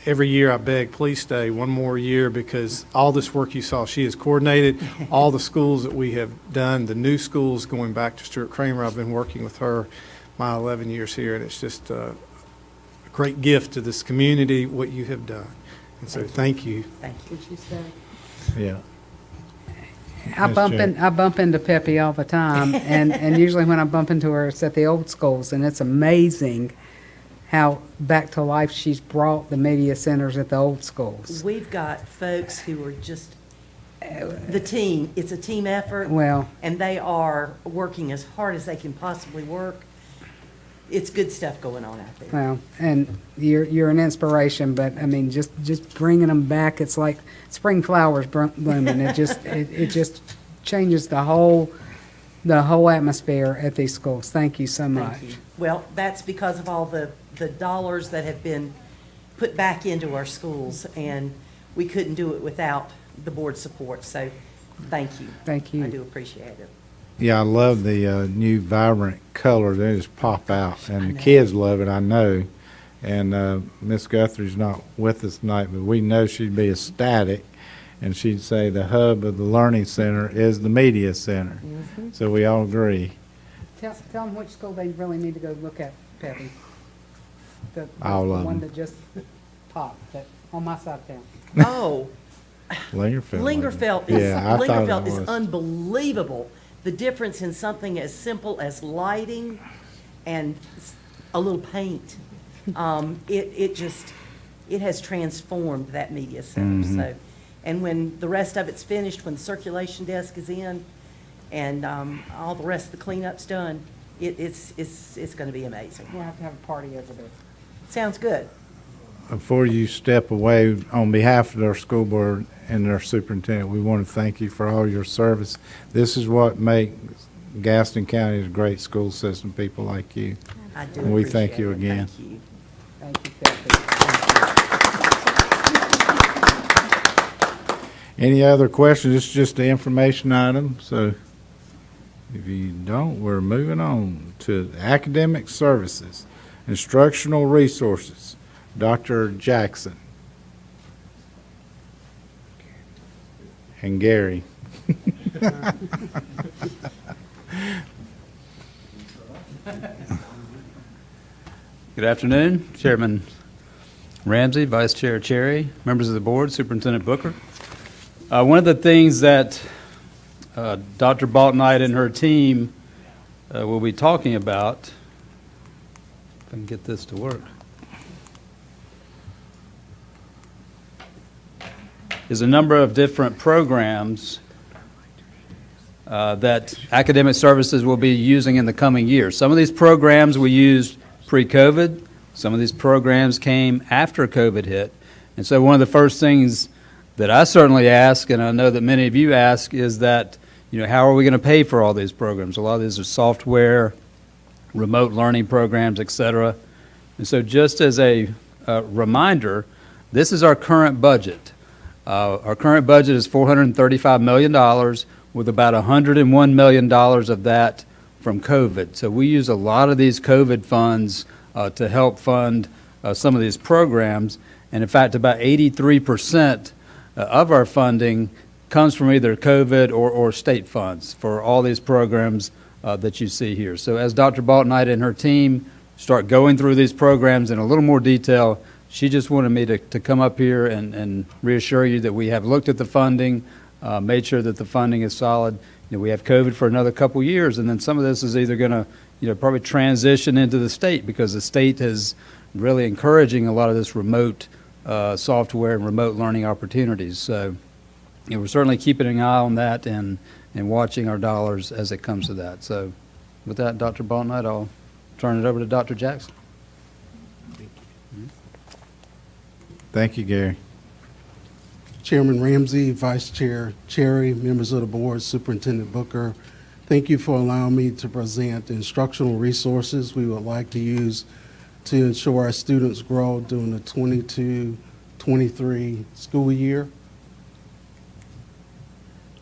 S8: every year I beg, please stay one more year, because all this work you saw, she has coordinated all the schools that we have done, the new schools going back to Stuart Kramer. I've been working with her my 11 years here, and it's just a great gift to this community, what you have done. And so thank you.
S12: Thank you.
S1: Yeah.
S5: I
S1: Ms.
S5: bump into Pepy all the time, and usually when I bump into her, it's at the old schools, and it's amazing how back to life she's brought the media centers at the old schools.
S12: We've got folks who are just, the team, it's a team effort.
S5: Well,
S12: And they are working as hard as they can possibly work. It's good stuff going on out there.
S5: well, and you're an inspiration, but I mean, just bringing them back, it's like spring flowers blooming. It just changes the whole atmosphere at these schools. Thank you so much.
S12: Thank you. Well, that's because of all the dollars that have been put back into our schools, and we couldn't do it without the board's support, so thank you.
S5: Thank you.
S12: I do appreciate it.
S1: Yeah, I love the new vibrant colors. They just pop out, and the kids love it, I know. And Miss Guthrie's not with us tonight, but we know she'd be ecstatic, and she'd say the hub of the Learning Center is the Media Center. So we all agree.
S5: Tell them which school they really need to go look at, Pepy. The
S1: All of
S5: one
S1: them.
S5: that just popped, that on my side of town.
S12: Oh,
S1: Lingerfeld.
S12: Lingerfeld
S1: Yeah, I thought it
S12: is
S1: was.
S12: unbelievable. The difference in something as simple as lighting and a little paint. It has transformed that media center. So, and when the rest of it's finished, when the circulation desk is in, and all the rest of the cleanup's done, it's going to be amazing.
S5: We'll have to have a party over there.
S12: Sounds good.
S1: Before you step away, on behalf of our school board and our superintendent, we want to thank you for all your service. This is what makes Gaston County is a great school system, people like you.
S12: I do
S1: We thank
S12: appreciate
S1: you
S12: it.
S1: again.
S12: Thank you. Thank you, Pepy.
S1: Any other questions? It's just an information item, so if you don't, we're moving on to academic services, instructional resources. Dr. Jackson. And Gary.
S13: Good afternoon, Chairman Ramsey, Vice Chair Cherry, members of the board, Superintendent Booker. One of the things that Dr. Baltnight and her team will be talking about, if I can get this to work, is a number of different programs that academic services will be using in the coming years. Some of these programs we used pre-COVID. Some of these programs came after COVID hit. And so one of the first things that I certainly ask, and I know that many of you ask, is that, how are we going to pay for all these programs? A lot of these are software, remote learning programs, et cetera. And so just as a reminder, this is our current budget. Our current budget is $435 million, with about $101 million of that from COVID. So we use a lot of these COVID funds to help fund some of these programs. And in fact, about 83% of our funding comes from either COVID or state funds for all these programs that you see here. So as Dr. Baltnight and her team start going through these programs in a little more detail, she just wanted me to come up here and reassure you that we have looked at the funding, made sure that the funding is solid. We have COVID for another couple years, and then some of this is either going to, probably transition into the state, because the state is really encouraging a lot of this remote software and remote learning opportunities. So, we're certainly keeping an eye on that and watching our dollars as it comes to that. So, with that, Dr. Baltnight, I'll turn it over to Dr. Jackson.
S1: Thank you, Gary.
S14: Chairman Ramsey, Vice Chair Cherry, members of the board, Superintendent Booker, thank you for allowing me to present instructional resources we would like to use to ensure our students grow during the 22-23 school year.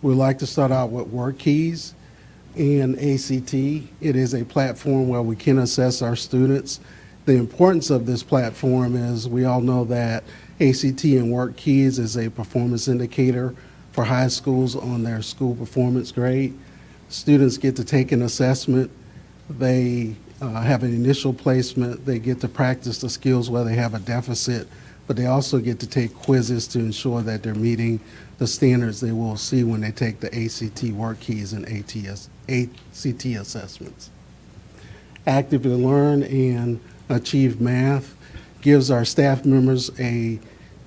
S14: We'd like to start out with WorkKeys and ACT. It is a platform where we can assess our students. The importance of this platform is we all know that ACT and WorkKeys is a performance indicator for high schools on their school performance grade. Students get to take an assessment. They have an initial placement. They get to practice the skills where they have a deficit, but they also get to take quizzes to ensure that they're meeting the standards they will see when they take the ACT WorkKeys and ACT assessments. Actively Learn and Achieve Math gives our staff members a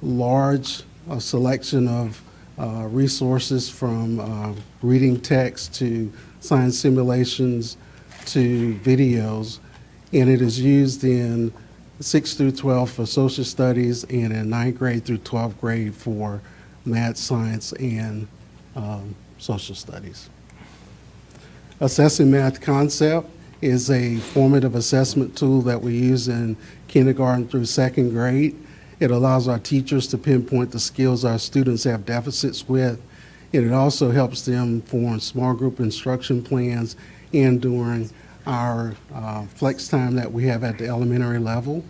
S14: large selection of resources, from reading text to science simulations to videos, and it is used in 6th through 12th for social studies and in 9th grade through 12th grade for math, science, and social studies. Assessing Math Concept is a formative assessment tool that we use in kindergarten through 2nd grade. It allows our teachers to pinpoint the skills our students have deficits with, and it also helps them form small group instruction plans and during our flex time that we have at the elementary level.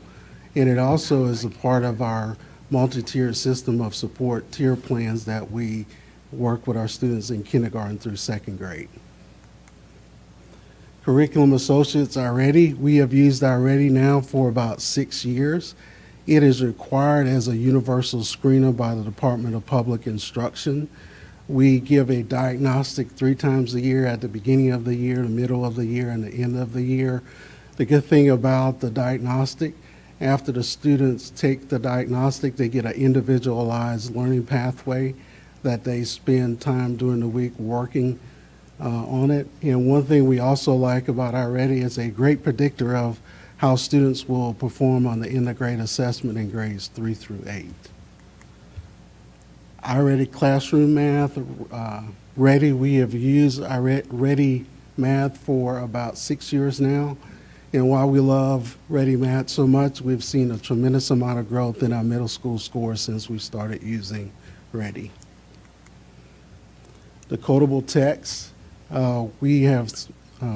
S14: And it also is a part of our multi-tiered system of support tier plans that we work with our students in kindergarten through 2nd grade. Curriculum Associates Already, we have used Already now for about 6 years. It is required as a universal screener by the Department of Public Instruction. We give a diagnostic 3 times a year, at the beginning of the year, the middle of the year, and the end of the year. The good thing about the diagnostic, after the students take the diagnostic, they get an individualized learning pathway that they spend time during the week working on it. And one thing we also like about Already is a great predictor of how students will perform on the end of grade assessment in grades 3 through 8. Already Classroom Math, Ready, we have used Ready math for about 6 years now. And while we love Ready Math so much, we've seen a tremendous amount of growth in our middle school scores since we started using Ready. The codable text, we have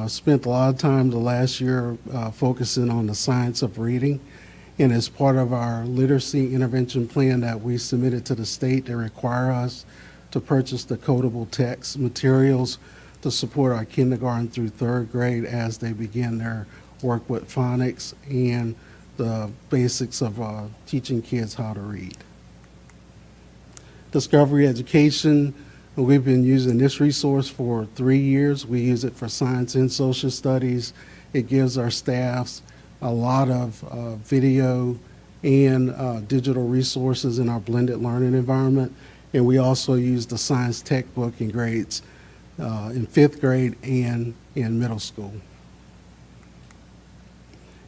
S14: spent a lot of time the last year focusing on the science of reading. And as part of our literacy intervention plan that we submitted to the state, they require us to purchase the codable text materials to support our kindergarten through third grade as they begin their work with phonics and the basics of teaching kids how to read. Discovery Education, we've been using this resource for 3 years. We use it for science and social studies. It gives our staffs a lot of video and digital resources in our blended learning environment. And we also use the science textbook in grades in 5th grade and in middle school.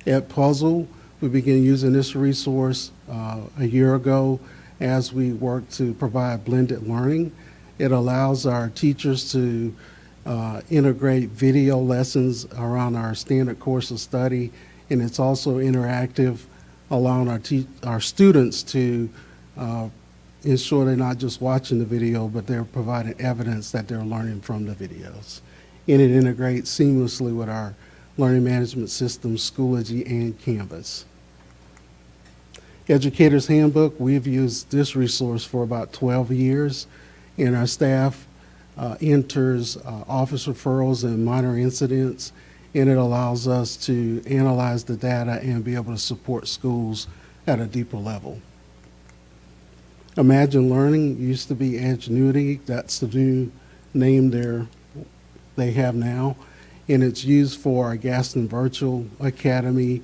S14: At Puzzle, we began using this resource a year ago as we work to provide blended learning. It allows our teachers to integrate video lessons around our standard course of study, and it's also interactive, allowing our students to ensure they're not just watching the video, but they're providing evidence that they're learning from the videos. And it integrates seamlessly with our learning management systems, Schoology and Canvas. Educator's Handbook, we've used this resource for about 12 years, and our staff enters office referrals and minor incidents, and it allows us to analyze the data and be able to support schools at a deeper level. Imagine Learning used to be Edgenuity. That's the new name they have now, and it's used for our Gaston Virtual Academy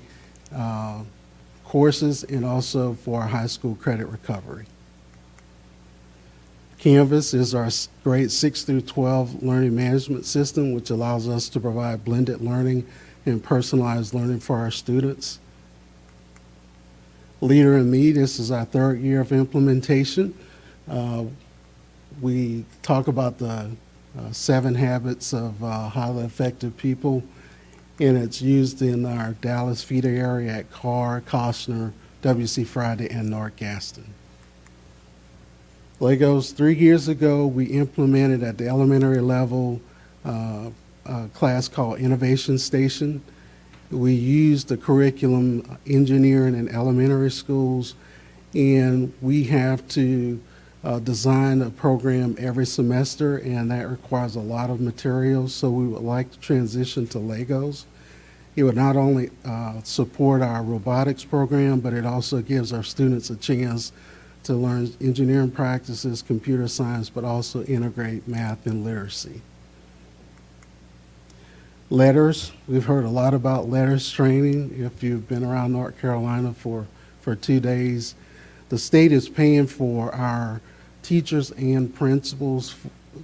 S14: courses and also for our high school credit recovery. Canvas is our grade 6 through 12 learning management system, which allows us to provide blended learning and personalized learning for our students. Leader in Me, this is our 3rd year of implementation. We talk about the 7 habits of highly effective people, and it's used in our Dallas feeder area at Carr, Costner, W.C. Friday, and North Gaston. Legos, 3 years ago, we implemented at the elementary level a class called Innovation Station. We used the curriculum engineering in elementary schools, and we have to design a program every semester, and that requires a lot of materials, so we would like to transition to Legos. It would not only support our robotics program, but it also gives our students a chance to learn engineering practices, computer science, but also integrate math and literacy. Letters, we've heard a lot about letters training. If you've been around North Carolina for 2 days, the state is paying for our teachers and principals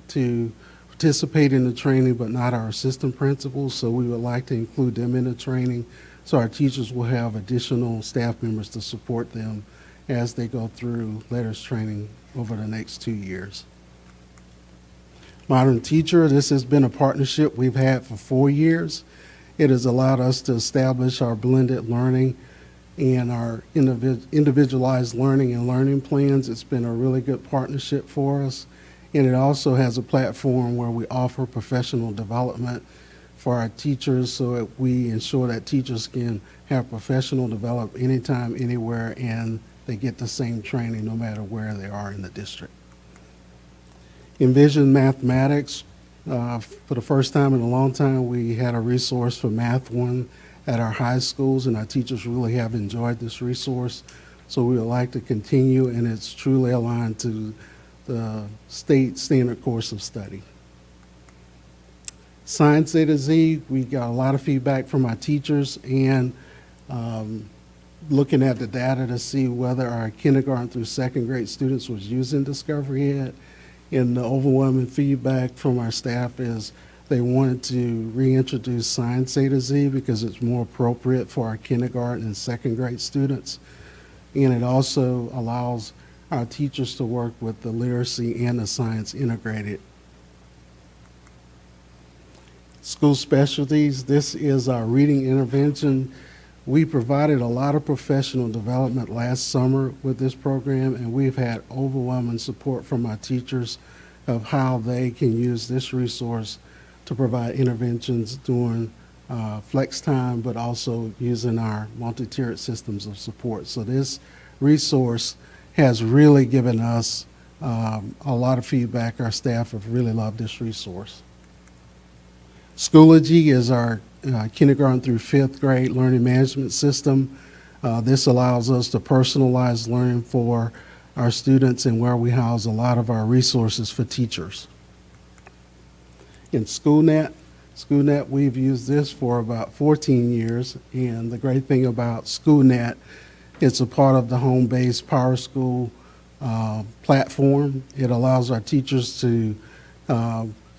S14: to participate in the training, but not our assistant principals, so we would like to include them in the training so our teachers will have additional staff members to support them as they go through letters training over the next 2 years. Modern Teacher, this has been a partnership we've had for 4 years. It has allowed us to establish our blended learning and our individualized learning and learning plans. It's been a really good partnership for us. And it also has a platform where we offer professional development for our teachers so that we ensure that teachers can have professional development anytime, anywhere, and they get the same training no matter where they are in the district. Envision Mathematics, for the first time in a long time, we had a resource for Math 1 at our high schools, and our teachers really have enjoyed this resource. So we would like to continue, and it's truly aligned to the state standard course of study. Science A to Z, we got a lot of feedback from our teachers and looking at the data to see whether our kindergarten through 2nd grade students was using Discovery Ed. And the overwhelming feedback from our staff is they wanted to reintroduce Science A to Z because it's more appropriate for our kindergarten and 2nd grade students. And it also allows our teachers to work with the literacy and the science integrated. School specialties, this is our reading intervention. We provided a lot of professional development last summer with this program, and we've had overwhelming support from our teachers of how they can use this resource to provide interventions during flex time, but also using our multi-tiered systems of support. So this resource has really given us a lot of feedback. Our staff have really loved this resource. Schoology is our kindergarten through fifth grade learning management system. This allows us to personalize learning for our students and where we house a lot of our resources for teachers. In SchoolNet, we've used this for about 14 years, and the great thing about SchoolNet, it's a part of the home-based Power School platform. It allows our teachers to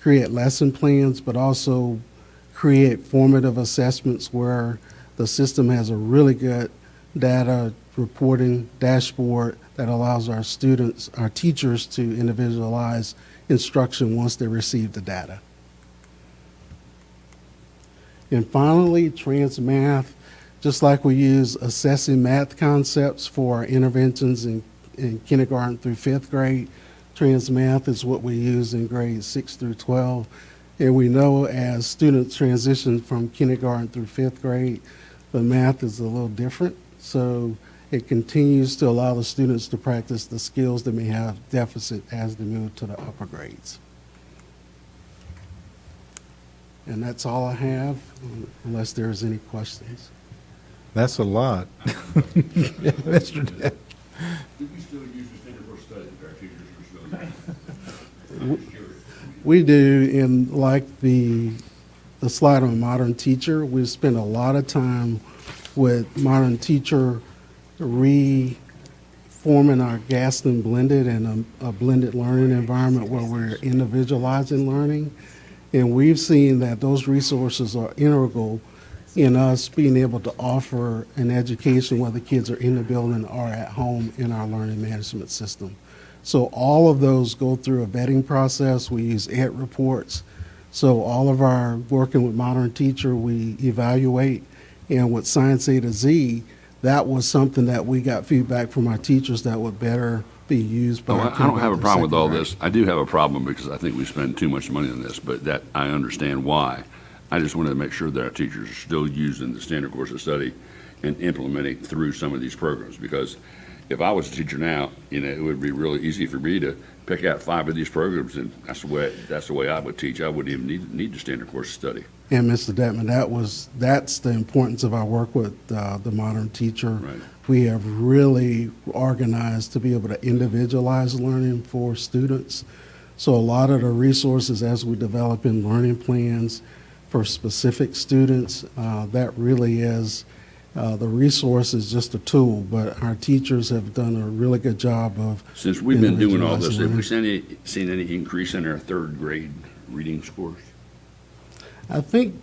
S14: create lesson plans, but also create formative assessments where the system has a really good data reporting dashboard that allows our students, our teachers to individualize instruction once they receive the data. And finally, TransMath, just like we use assessing math concepts for our interventions in kindergarten through fifth grade, TransMath is what we use in grades 6 through 12. And we know as students transition from kindergarten through fifth grade, the math is a little different. So it continues to allow the students to practice the skills that may have deficit as they move to the upper grades. And that's all I have, unless there's any questions.
S1: That's a lot. Mr. Deb.
S2: Do we still use the standard course study that our teachers are still using?
S14: We do, in like the slide on Modern Teacher, we spend a lot of time with Modern Teacher reforming our Gaston blended and a blended learning environment where we're individualizing learning. And we've seen that those resources are integral in us being able to offer an education whether kids are in the building or at home in our learning management system. So all of those go through a vetting process. We use ed reports. So all of our working with Modern Teacher, we evaluate. And with Science A to Z, that was something that we got feedback from our teachers that would better be used by our
S2: I don't have a
S14: kindergarten
S2: problem with all
S14: second
S2: this. I do have a problem because I think we spend too much money on this, but that, I understand why. I just wanted to make sure that our teachers are still using the standard course of study and implementing through some of these programs, because if I was a teacher now, it would be really easy for me to pick out 5 of these programs, and that's the way I would teach. I wouldn't even need the standard course of study.
S14: And Mr. Detman, that's the importance of our work with the Modern Teacher.
S2: Right.
S14: We have really organized to be able to individualize learning for students. So a lot of the resources as we develop in learning plans for specific students, that really is, the resource is just a tool, but our teachers have done a really good job of.
S2: Since we've been doing all this,
S14: individualizing
S2: have we seen any increase in our third grade reading scores?
S14: I think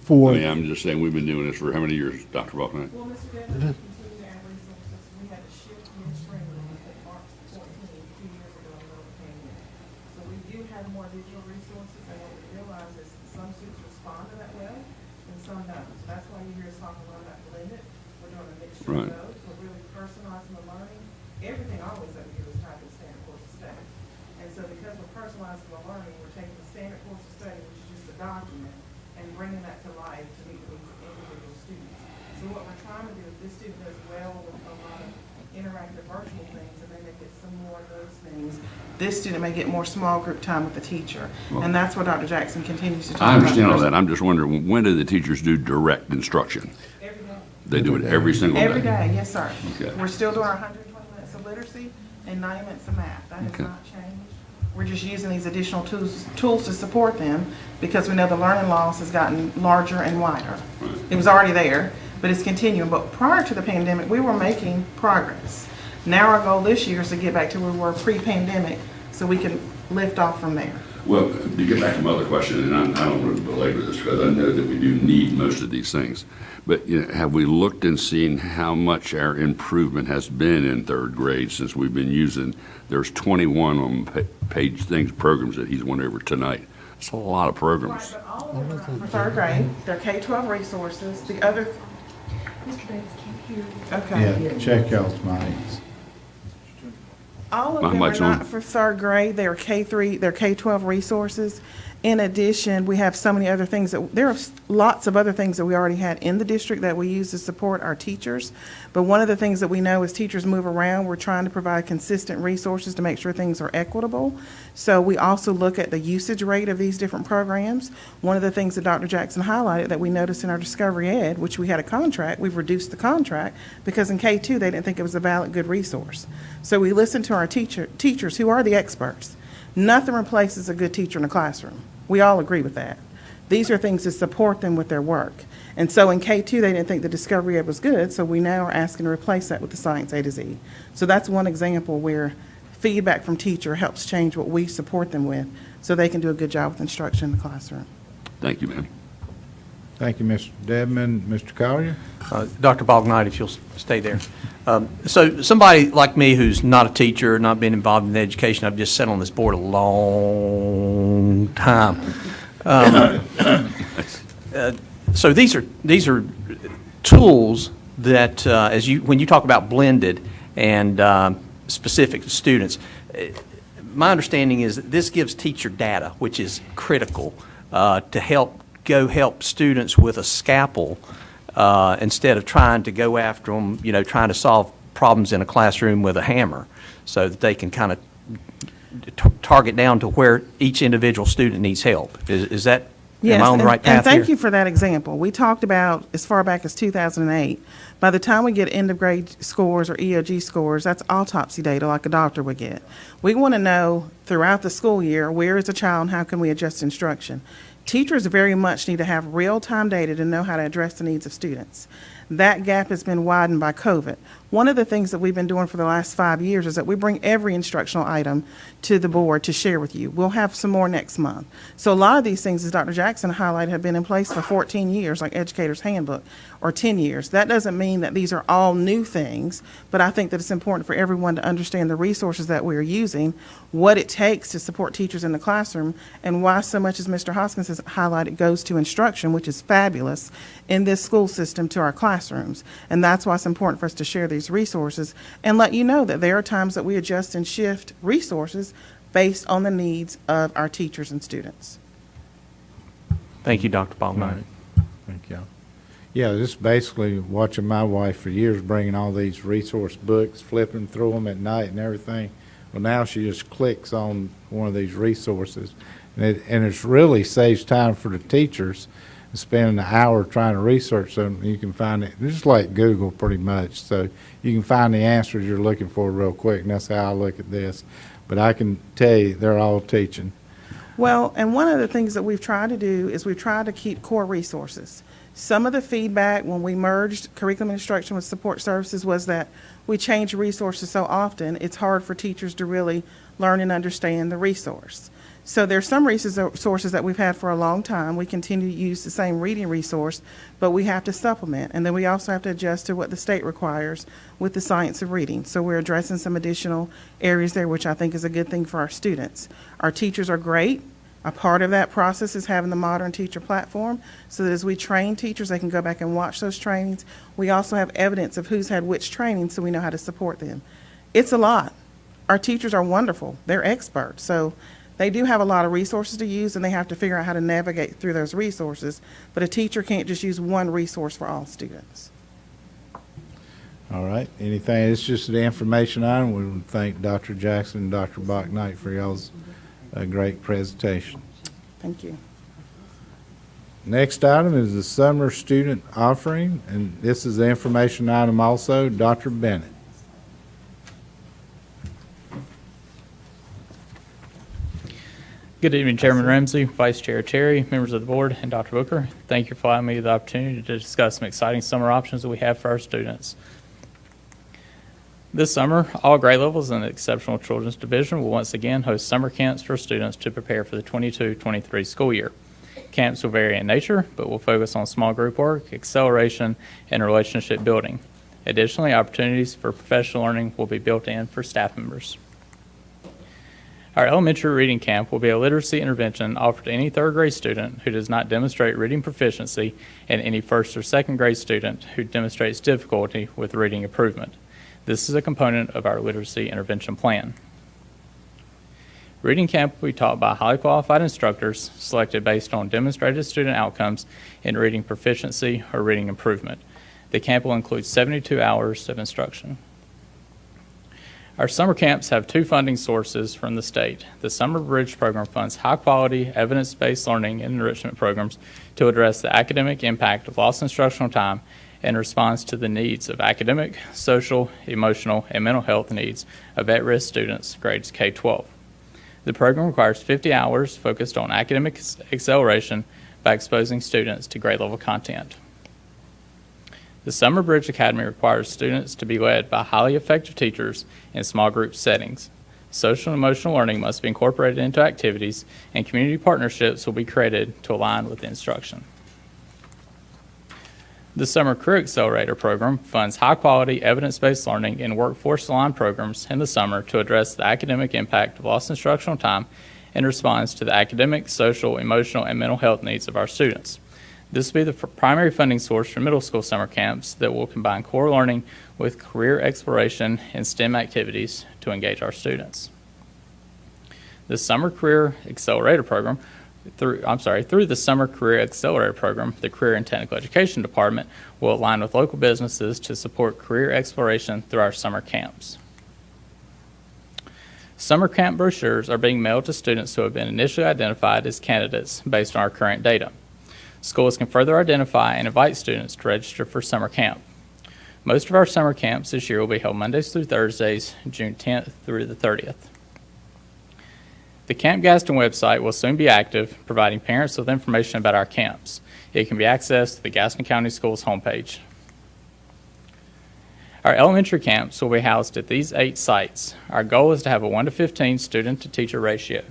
S14: for.
S2: I'm just saying, we've been doing this for how many years, Dr. Balkan?
S15: Well, Mr. Dennis, we continue to add resources. We had a shift midstream at March 14, 2 years ago, when we came in. So we do have more digital resources, and what we realize is some students respond to that well, and some don't. So that's why you hear us talking a lot about blended. We're doing a mixture
S2: Right.
S15: of those. We're really personalizing the learning. Everything always that we do is tied to the standard course of study. And so because we're personalizing the learning, we're taking the standard course of study, which is just a document, and bringing that to life to meet the needs of individual students. So what we're trying to do, if this student does well with a lot of interactive virtual things, and they may get some more of those things, this student may get more small group time with the teacher. And that's what Dr. Jackson continues to talk about.
S2: I understand all that. I'm just wondering, when do the teachers do direct instruction?
S15: Every day.
S2: They do it every single day?
S15: Every day, yes, sir.
S2: Okay.
S15: We're still doing our 120 minutes of literacy and 90 minutes of math. That has
S2: Okay.
S15: not changed. We're just using these additional tools to support them because we know the learning loss has gotten larger and wider. It was already there, but it's continuing. But prior to the pandemic, we were making progress. Now our goal this year is to get back to where we were pre-pandemic so we can lift off from there.
S2: Well, to get back to my other question, and I don't want to belabor this because I know that we do need most of these things, but have we looked and seen how much our improvement has been in third grade since we've been using, there's 21 on page things programs that he's went over tonight It's a lot of programs.
S15: But all of them are for third grade, they're K-12 resources, the other. Mr. Davis can't hear you. Okay.
S1: Yeah, check y'all's mics.
S15: All of
S2: My
S15: them are
S2: mic's on.
S15: not for third grade, they're K-3, they're K-12 resources. In addition, we have so many other things there are lots of other things that we already had in the district that we use to support our teachers. But one of the things that we know as teachers move around, we're trying to provide consistent resources to make sure things are equitable. So we also look at the usage rate of these different programs. One of the things that Dr. Jackson highlighted that we noticed in our Discovery Ed, which we had a contract, we've reduced the contract because in K2 they didn't think it was a valid, good resource. So we listened to our teachers who are the experts. Nothing replaces a good teacher in a classroom. We all agree with that. These are things to support them with their work. And so in K2, they didn't think the Discovery Ed was good, so we now are asking to replace that with the Science A to Z. So that's one example where feedback from teacher helps change what we support them with so they can do a good job with instruction in the classroom.
S2: Thank you, ma'am.
S1: Thank you, Mr. Dedman. Mr. Collier?
S6: Dr. Bognight, if you'll stay there. So somebody like me who's not a teacher, not been involved in education, I've just sat on this board a long time. So these are tools that, when you talk about blended and specific to students, my understanding is that this gives teacher data, which is critical to help students with a scalpel instead of trying to go after them, trying to solve problems in a classroom with a hammer, so that they can kind of target down to where each individual student needs help. Is that, am I on the right path
S15: and thank
S6: here?
S15: you for that example. We talked about as far back as 2008. By the time we get end of grade scores or EOG scores, that's autopsy data like a doctor would get. We want to know throughout the school year, where is a child and how can we adjust instruction? Teachers very much need to have real-time data to know how to address the needs of students. That gap has been widened by COVID. One of the things that we've been doing for the last 5 years is that we bring every instructional item to the board to share with you. We'll have some more next month. So a lot of these things, as Dr. Jackson highlighted, have been in place for 14 years, like Educator's Handbook, or 10 years. That doesn't mean that these are all new things, but I think that it's important for everyone to understand the resources that we're using, what it takes to support teachers in the classroom, and why so much, as Mr. Hoskins has highlighted, goes to instruction, which is fabulous, in this school system to our classrooms. And that's why it's important for us to share these resources and let you know that there are times that we adjust and shift resources based on the needs of our teachers and students.
S6: Thank you, Dr. Bognight.
S1: Right. Thank you. Yeah, just basically watching my wife for years bringing all these resource books, flipping through them at night and everything. Well, now she just clicks on one of these resources. And it really saves time for the teachers, spending an hour trying to research something. You can find it, it's just like Google pretty much. So you can find the answers you're looking for real quick, and that's how I look at this. But I can tell you, they're all teaching.
S15: Well, and one of the things that we've tried to do is we've tried to keep core resources. Some of the feedback when we merged curriculum instruction with support services was that we change resources so often, it's hard for teachers to really learn and understand the resource. So there's some resources that we've had for a long time. We continue to use the same reading resource, but we have to supplement. And then we also have to adjust to what the state requires with the science of reading. So we're addressing some additional areas there, which I think is a good thing for our students. Our teachers are great. A part of that process is having the modern teacher platform, so that as we train teachers, they can go back and watch those trainings. We also have evidence of who's had which training, so we know how to support them. It's a lot. Our teachers are wonderful. They're experts. So they do have a lot of resources to use, and they have to figure out how to navigate through those resources. But a teacher can't just use one resource for all students.
S1: All right. Anything? It's just the information item. We would thank Dr. Jackson and Dr. Bachnight for y'all's great presentation.
S15: Thank you.
S1: Next item is the summer student offering, and this is the information item also. Dr. Bennett.
S16: Good evening, Chairman Ramsey, Vice Chair Cherry, members of the board, and Dr. Booker. Thank you for allowing me the opportunity to discuss some exciting summer options that we have for our students. This summer, all grade levels in the Exceptional Children's Division will once again host summer camps for students to prepare for the 22-23 school year. Camps will vary in nature, but will focus on small group work, acceleration, and relationship building. Additionally, opportunities for professional learning will be built in for staff members. Our elementary reading camp will be a literacy intervention offered to any third grade student who does not demonstrate reading proficiency and any first or second grade student who demonstrates difficulty with reading improvement. This is a component of our literacy intervention plan. Reading camp will be taught by highly qualified instructors selected based on demonstrated student outcomes in reading proficiency or reading improvement. The camp will include 72 hours of instruction. Our summer camps have two funding sources from the state. The Summer Bridge program funds high-quality, evidence-based learning and enrichment programs to address the academic impact of lost instructional time and responds to the needs of academic, social, emotional, and mental health needs of at-risk students grades K-12. The program requires 50 hours focused on academic acceleration by exposing students to grade-level content. The Summer Bridge Academy requires students to be led by highly effective teachers in small group settings. Social and emotional learning must be incorporated into activities, and community partnerships will be created to align with the instruction. The Summer Career Accelerator program funds high-quality, evidence-based learning and workforce-aligned programs in the summer to address the academic impact of lost instructional time and responds to the academic, social, emotional, and mental health needs of our students. This will be the primary funding source for middle school summer camps that will combine core learning with career exploration and STEM activities to engage our students. The Summer Career Accelerator program, through the Summer Career Accelerator program, the Career and Technical Education Department will align with local businesses to support career exploration through our summer camps. Summer camp brochures are being mailed to students who have been initially identified as candidates based on our current data. Schools can further identify and invite students to register for summer camp. Most of our summer camps this year will be held Mondays through Thursdays, June 10th through the 30th. The Camp Gaston website will soon be active, providing parents with information about our camps. It can be accessed through the Gaston County Schools homepage. Our elementary camps will be housed at these 8 sites. Our goal is to have a 1 to 15 student to teacher ratio.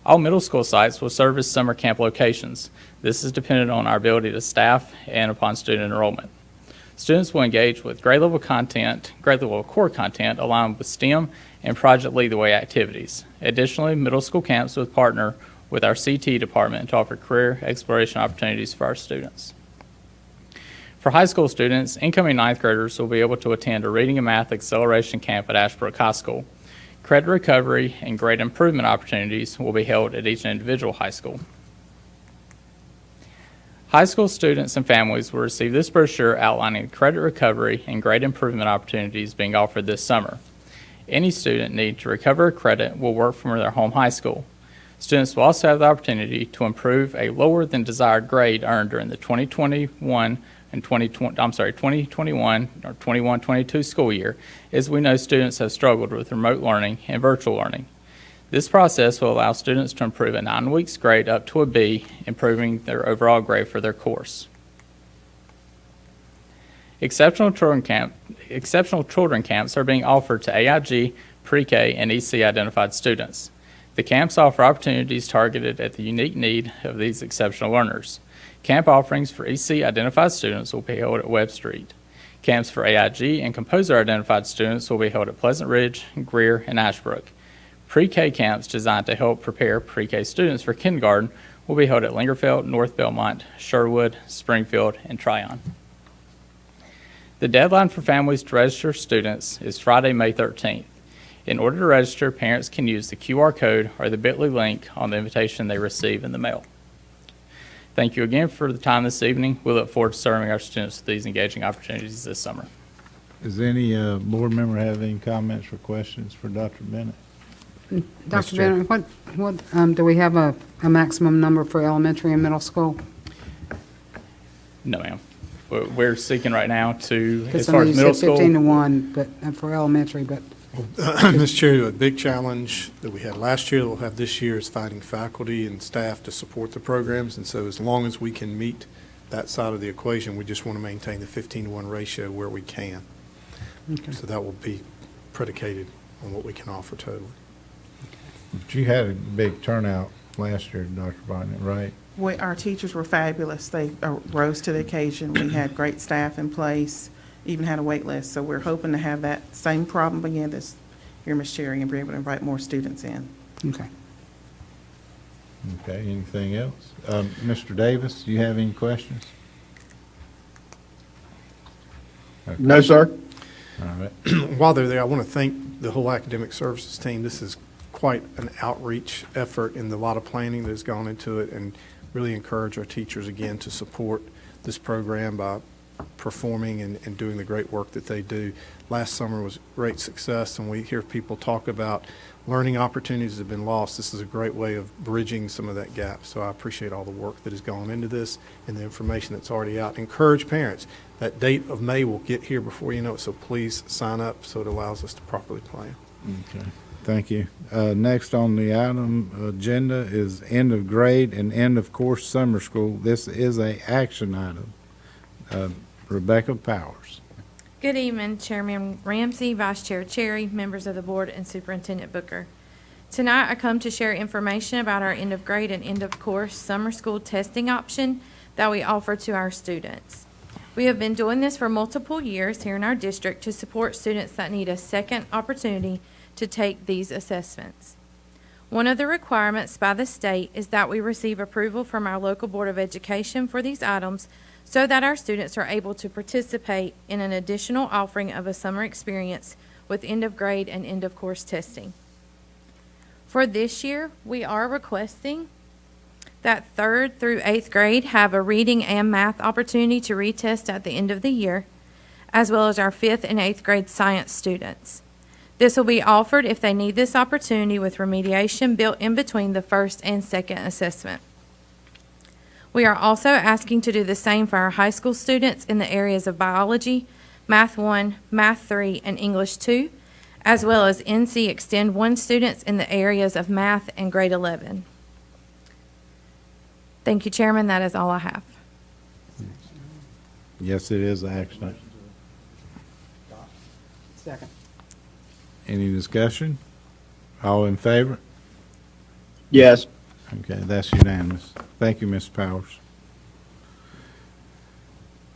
S16: All middle school sites will serve as summer camp locations. This is dependent on our ability to staff and upon student enrollment. Students will engage with grade-level core content aligned with STEM and Project Lead the Way activities. Additionally, middle school camps will partner with our CT department to offer career exploration opportunities for our students. For high school students, incoming 9th graders will be able to attend a reading and math acceleration camp at Ashbrook High School. Credit recovery and grade improvement opportunities will be held at each individual high school. High school students and families will receive this brochure outlining credit recovery and grade improvement opportunities being offered this summer. Any student needing to recover a credit will work from their home high school. Students will also have the opportunity to improve a lower than desired grade earned during the 2021 or 21-22 school year, as we know students have struggled with remote learning and virtual learning. This process will allow students to improve a 9 weeks grade up to a B, improving their overall grade for their course. Exceptional children camps are being offered to AIG, pre-K, and EC identified students. The camps offer opportunities targeted at the unique need of these exceptional learners. Camp offerings for EC identified students will be held at Webb Street. Camps for AIG and Composer identified students will be held at Pleasant Ridge, Greer, and Ashbrook. Pre-K camps designed to help prepare pre-K students for kindergarten will be held at Lingerfeld, North Belmont, Sherwood, Springfield, and Tryon. The deadline for families to register students is Friday, May 13th. In order to register, parents can use the QR code or the bit.ly link on the invitation they receive in the mail. Thank you again for the time this evening. We look forward to serving our students with these engaging opportunities this summer.
S1: Does any board member have any comments or questions for Dr. Bennett?
S5: Dr. Bennett, what do we have a maximum number for elementary and middle school?
S16: No, ma'am. We're seeking right now to,
S5: Because
S16: as far as middle school.
S5: 15 to 1, but for elementary, but
S8: Mr. Chair, a big challenge that we had last year, that we'll have this year, is finding faculty and staff to support the programs. And so as long as we can meet that side of the equation, we just want to maintain the 15 to 1 ratio where we can.
S5: Okay.
S8: So that will be predicated on what we can offer totally.
S1: But you had a big turnout last year, Dr. Bonnett, right?
S15: Our teachers were fabulous. They rose to the occasion. We had great staff in place, even had a wait list. So we're hoping to have that same problem again here, Ms. Cherry, and be able to invite more students in.
S13: Okay.
S1: Okay, anything else? Mr. Davis, do you have any questions?
S7: No, sir.
S1: All right.
S8: While they're there, I want to thank the whole academic services team. This is quite an outreach effort and a lot of planning that has gone into it, and really encourage our teachers again to support this program by performing and doing the great work that they do. Last summer was great success, and we hear people talk about learning opportunities that have been lost. This is a great way of bridging some of that gap. So I appreciate all the work that has gone into this and the information that's already out. Encourage parents. That date of May will get here before you know it, so please sign up so it allows us to properly plan.
S1: Okay, thank you. Next on the item agenda is end of grade and end of course summer school. This is a action item. Rebecca Powers.
S17: Good evening, Chairman Ramsey, Vice Chair Cherry, members of the board, and Superintendent Booker. Tonight, I come to share information about our end of grade and end of course summer school testing option that we offer to our students. We have been doing this for multiple years here in our district to support students that need a second opportunity to take these assessments. One of the requirements by the state is that we receive approval from our local Board of Education for these items so that our students are able to participate in an additional offering of a summer experience with end of grade and end of course testing. For this year, we are requesting that 3rd through 8th grade have a reading and math opportunity to retest at the end of the year, as well as our 5th and 8th grade science students. This will be offered if they need this opportunity with remediation built in between the first and second assessment. We are also asking to do the same for our high school students in the areas of biology, Math 1, Math 3, and English 2, as well as NC Extend 1 students in the areas of math and grade 11. Thank you, Chairman. That is all I have.
S1: Yes, it is an action item.
S5: Second.
S1: Any discussion? All in favor?
S7: Yes.
S1: Okay, that's unanimous. Thank you, Ms. Powers.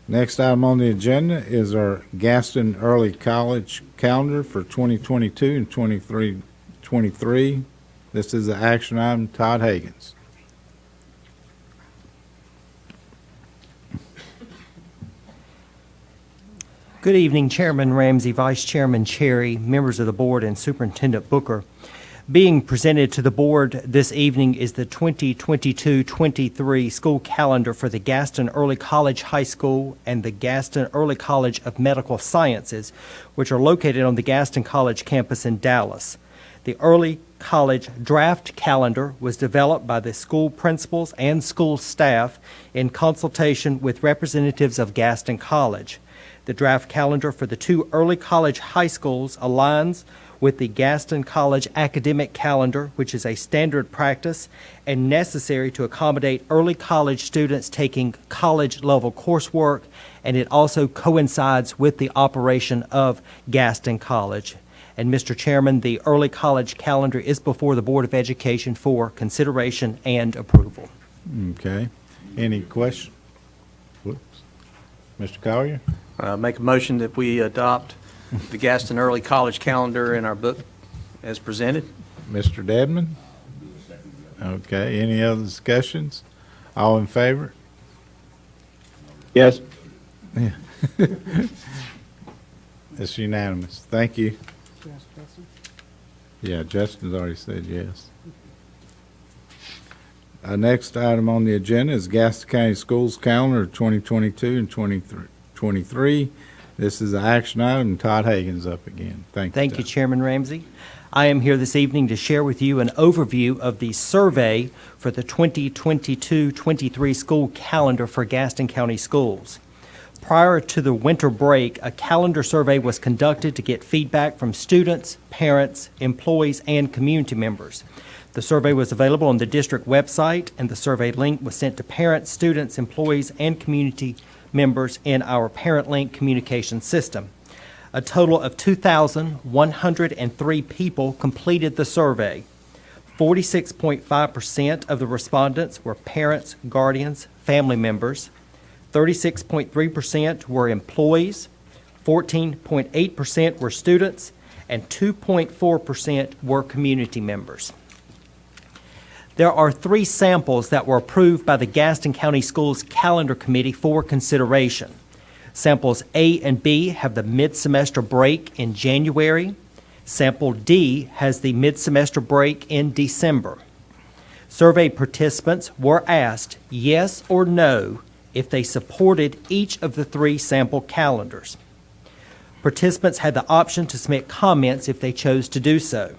S1: Next item on the agenda is our Gaston Early College calendar for 2022 and 23. This is the action item. Todd Higgins.
S18: Good evening, Chairman Ramsey, Vice Chairman Cherry, members of the board, and Superintendent Booker. Being presented to the board this evening is the 2022-23 school calendar for the Gaston Early College High School and the Gaston Early College of Medical Sciences, which are located on the Gaston College campus in Dallas. The Early College draft calendar was developed by the school principals and school staff in consultation with representatives of Gaston College. The draft calendar for the two early college high schools aligns with the Gaston College academic calendar, which is a standard practice and necessary to accommodate early college students taking college-level coursework, and it also coincides with the operation of Gaston College. And Mr. Chairman, the early college calendar is before the Board of Education for consideration and approval.
S1: Okay. Any question? Whoops. Mr. Collier?
S6: Make a motion that we adopt the Gaston Early College calendar in our book as presented.
S1: Mr. Dedman? Okay. Any other discussions? All in favor?
S7: Yes.
S1: It's unanimous. Thank you.
S5: Yes, Justin?
S1: Yeah, Justin's already said yes. Next item on the agenda is Gaston County Schools calendar 2022 and 23. This is an action item. Todd Hagan's up again. Thank you, Todd.
S18: Chairman Ramsey. I am here this evening to share with you an overview of the survey for the 2022-23 school calendar for Gaston County Schools. Prior to the winter break, a calendar survey was conducted to get feedback from students, parents, employees, and community members. The survey was available on the district website, and the survey link was sent to parents, students, employees, and community members in our Parent Link communication system. A total of 2,103 people completed the survey. 46.5% of the respondents were parents, guardians, family members. 36.3% were employees. 14.8% were students, and 2.4% were community members. There are 3 samples that were approved by the Gaston County Schools Calendar Committee for consideration. Samples A and B have the mid-semester break in January. Sample D has the mid-semester break in December. Survey participants were asked yes or no if they supported each of the 3 sample calendars. Participants had the option to submit comments if they chose to do so.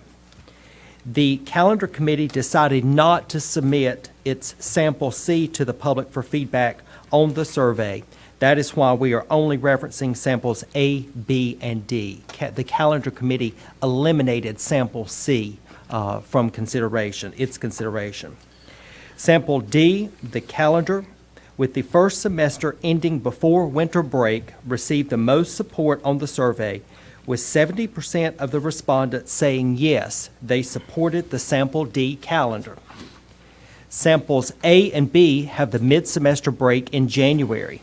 S18: The calendar committee decided not to submit its sample C to the public for feedback on the survey. That is why we are only referencing samples A, B, and D. The calendar committee eliminated sample C from consideration, its consideration. Sample D, the calendar, with the first semester ending before winter break, received the most support on the survey, with 70% of the respondents saying yes, they supported the Sample D calendar. Samples A and B have the mid-semester break in January.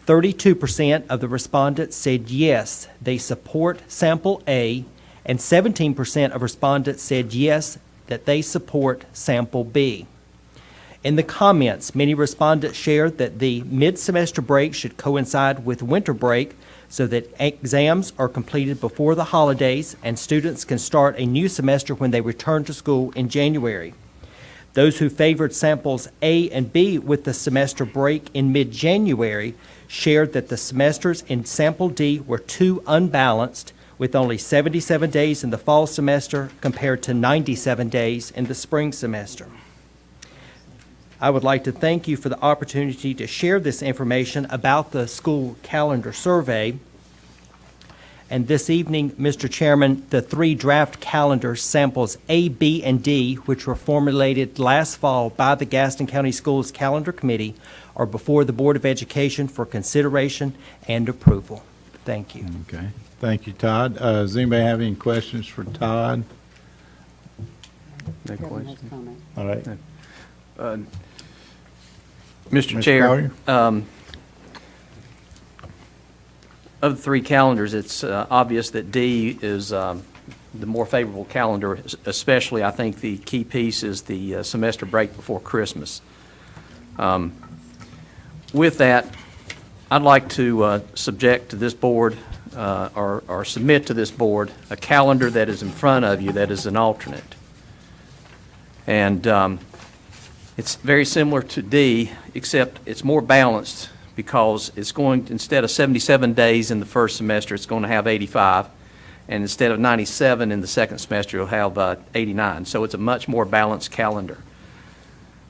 S18: 32% of the respondents said yes, they support Sample A, and 17% of respondents said yes, that they support Sample B. In the comments, many respondents shared that the mid-semester break should coincide with winter break so that exams are completed before the holidays and students can start a new semester when they return to school in January. Those who favored samples A and B with the semester break in mid-January shared that the semesters in Sample D were too unbalanced, with only 77 days in the fall semester compared to 97 days in the spring semester. I would like to thank you for the opportunity to share this information about the school calendar survey. And this evening, Mr. Chairman, the 3 draft calendar samples A, B, and D, which were formulated last fall by the Gaston County Schools Calendar Committee, are before the Board of Education for consideration and approval. Thank you.
S1: Okay. Thank you, Todd. Does anybody have any questions for Todd?
S19: No question.
S1: All right.
S19: Mr. Chair,
S1: Collier?
S6: Of the 3 calendars, it's obvious that D is the more favorable calendar, especially I think the key piece is the semester break before Christmas. With that, I'd like to subject to this board or submit to this board a calendar that is in front of you that is an alternate. And it's very similar to D, except it's more balanced because it's going, instead of 77 days in the first semester, it's going to have 85. And instead of 97 in the second semester, you'll have 89. So it's a much more balanced calendar.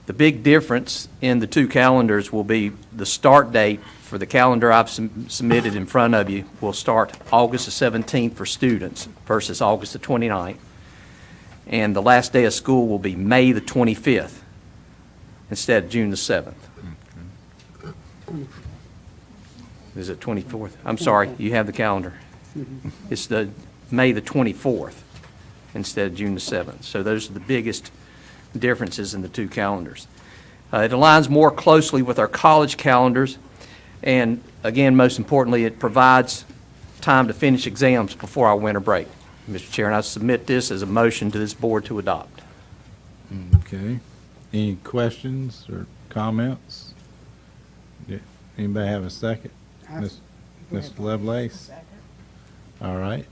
S6: The big difference in the 2 calendars will be the start date for the calendar I've submitted in front of you will start August the 17th for students versus August the 29th. And the last day of school will be May the 25th instead of June the 7th. Is it 24th? I'm sorry, you have the calendar. It's the May the 24th instead of June the 7th. So those are the biggest differences in the 2 calendars. It aligns more closely with our college calendars, and again, most importantly, it provides time to finish exams before our winter break. Mr. Chair, and I submit this as a motion to this board to adopt.
S1: Okay. Any questions or comments? Anybody have a second? Mr. Lovelace? All right.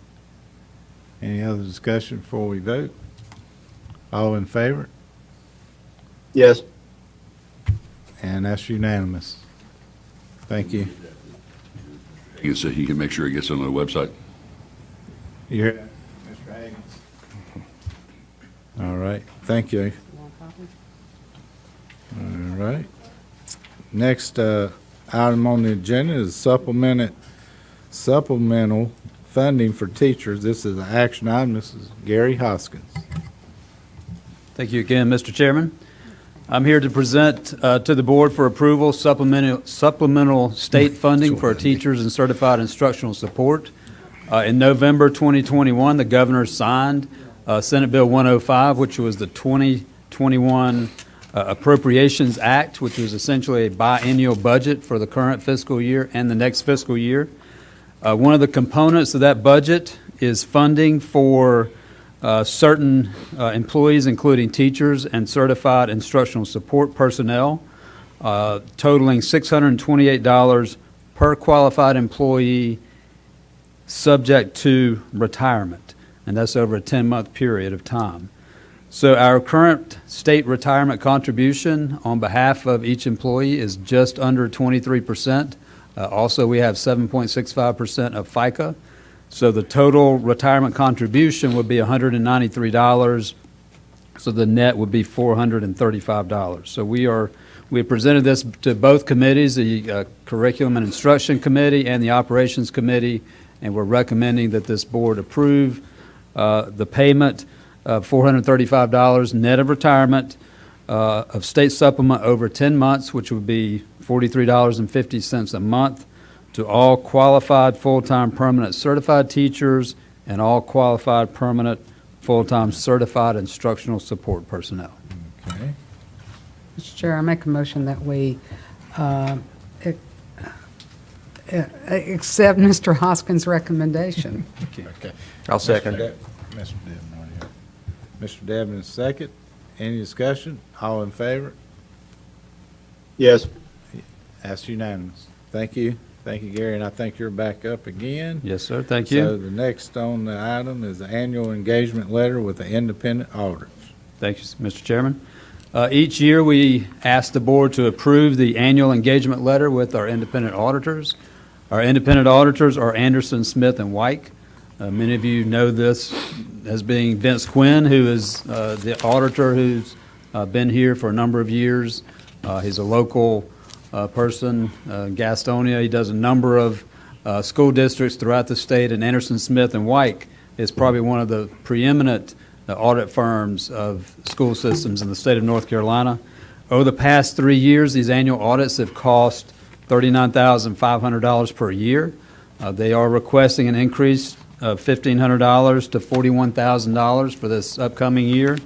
S1: Any other discussion before we vote? All in favor?
S7: Yes.
S1: And that's unanimous. Thank you.
S2: He can make sure it gets on the website.
S1: You're, Mr. Hagan. All right. Thank you. All right. Next item on the agenda is supplemental funding for teachers. This is an action item. This is Gary Hoskins.
S13: Thank you again, Mr. Chairman. I'm here to present to the board for approval supplemental state funding for teachers and certified instructional support. In November 2021, the governor signed Senate Bill 105, which was the 2021 Appropriations Act, which was essentially a biennial budget for the current fiscal year and the next fiscal year. One of the components of that budget is funding for certain employees, including teachers and certified instructional support personnel, totaling $628 per qualified employee, subject to retirement, and that's over a 10-month period of time. So our current state retirement contribution on behalf of each employee is just under 23%. Also, we have 7.65% of FICA. So the total retirement contribution would be $193. So the net would be $435. So we have presented this to both committees, the Curriculum and Instruction Committee and the Operations Committee, and we're recommending that this board approve the payment of $435 net of retirement of state supplement over 10 months, which would be $43.50 a month, to all qualified full-time permanent certified teachers and all qualified permanent full-time certified instructional support personnel.
S1: Okay.
S5: Mr. Chair, I make a motion that we accept Mr. Hoskins' recommendation.
S1: Okay.
S19: I'll second
S1: Mr. Devon, right here. Mr. Devon, second. Any discussion? All in favor?
S7: Yes.
S1: That's unanimous. Thank you. Thank you, Gary, and I think you're back up again.
S13: Yes, sir. Thank you.
S1: So the next on the item is the annual engagement letter with the independent auditors.
S13: Thank you, Mr. Chairman. Each year, we ask the board to approve the annual engagement letter with our independent auditors. Our independent auditors are Anderson, Smith, and White. Many of you know this as being Vince Quinn, who is the auditor who's been here for a number of years. He's a local person, Gastonia. He does a number of school districts throughout the state, and Anderson, Smith, and White is probably one of the preeminent audit firms of school systems in the state of North Carolina. Over the past 3 years, these annual audits have cost $39,500 per year. They are requesting an increase of $1,500 to $41,000 for this upcoming year,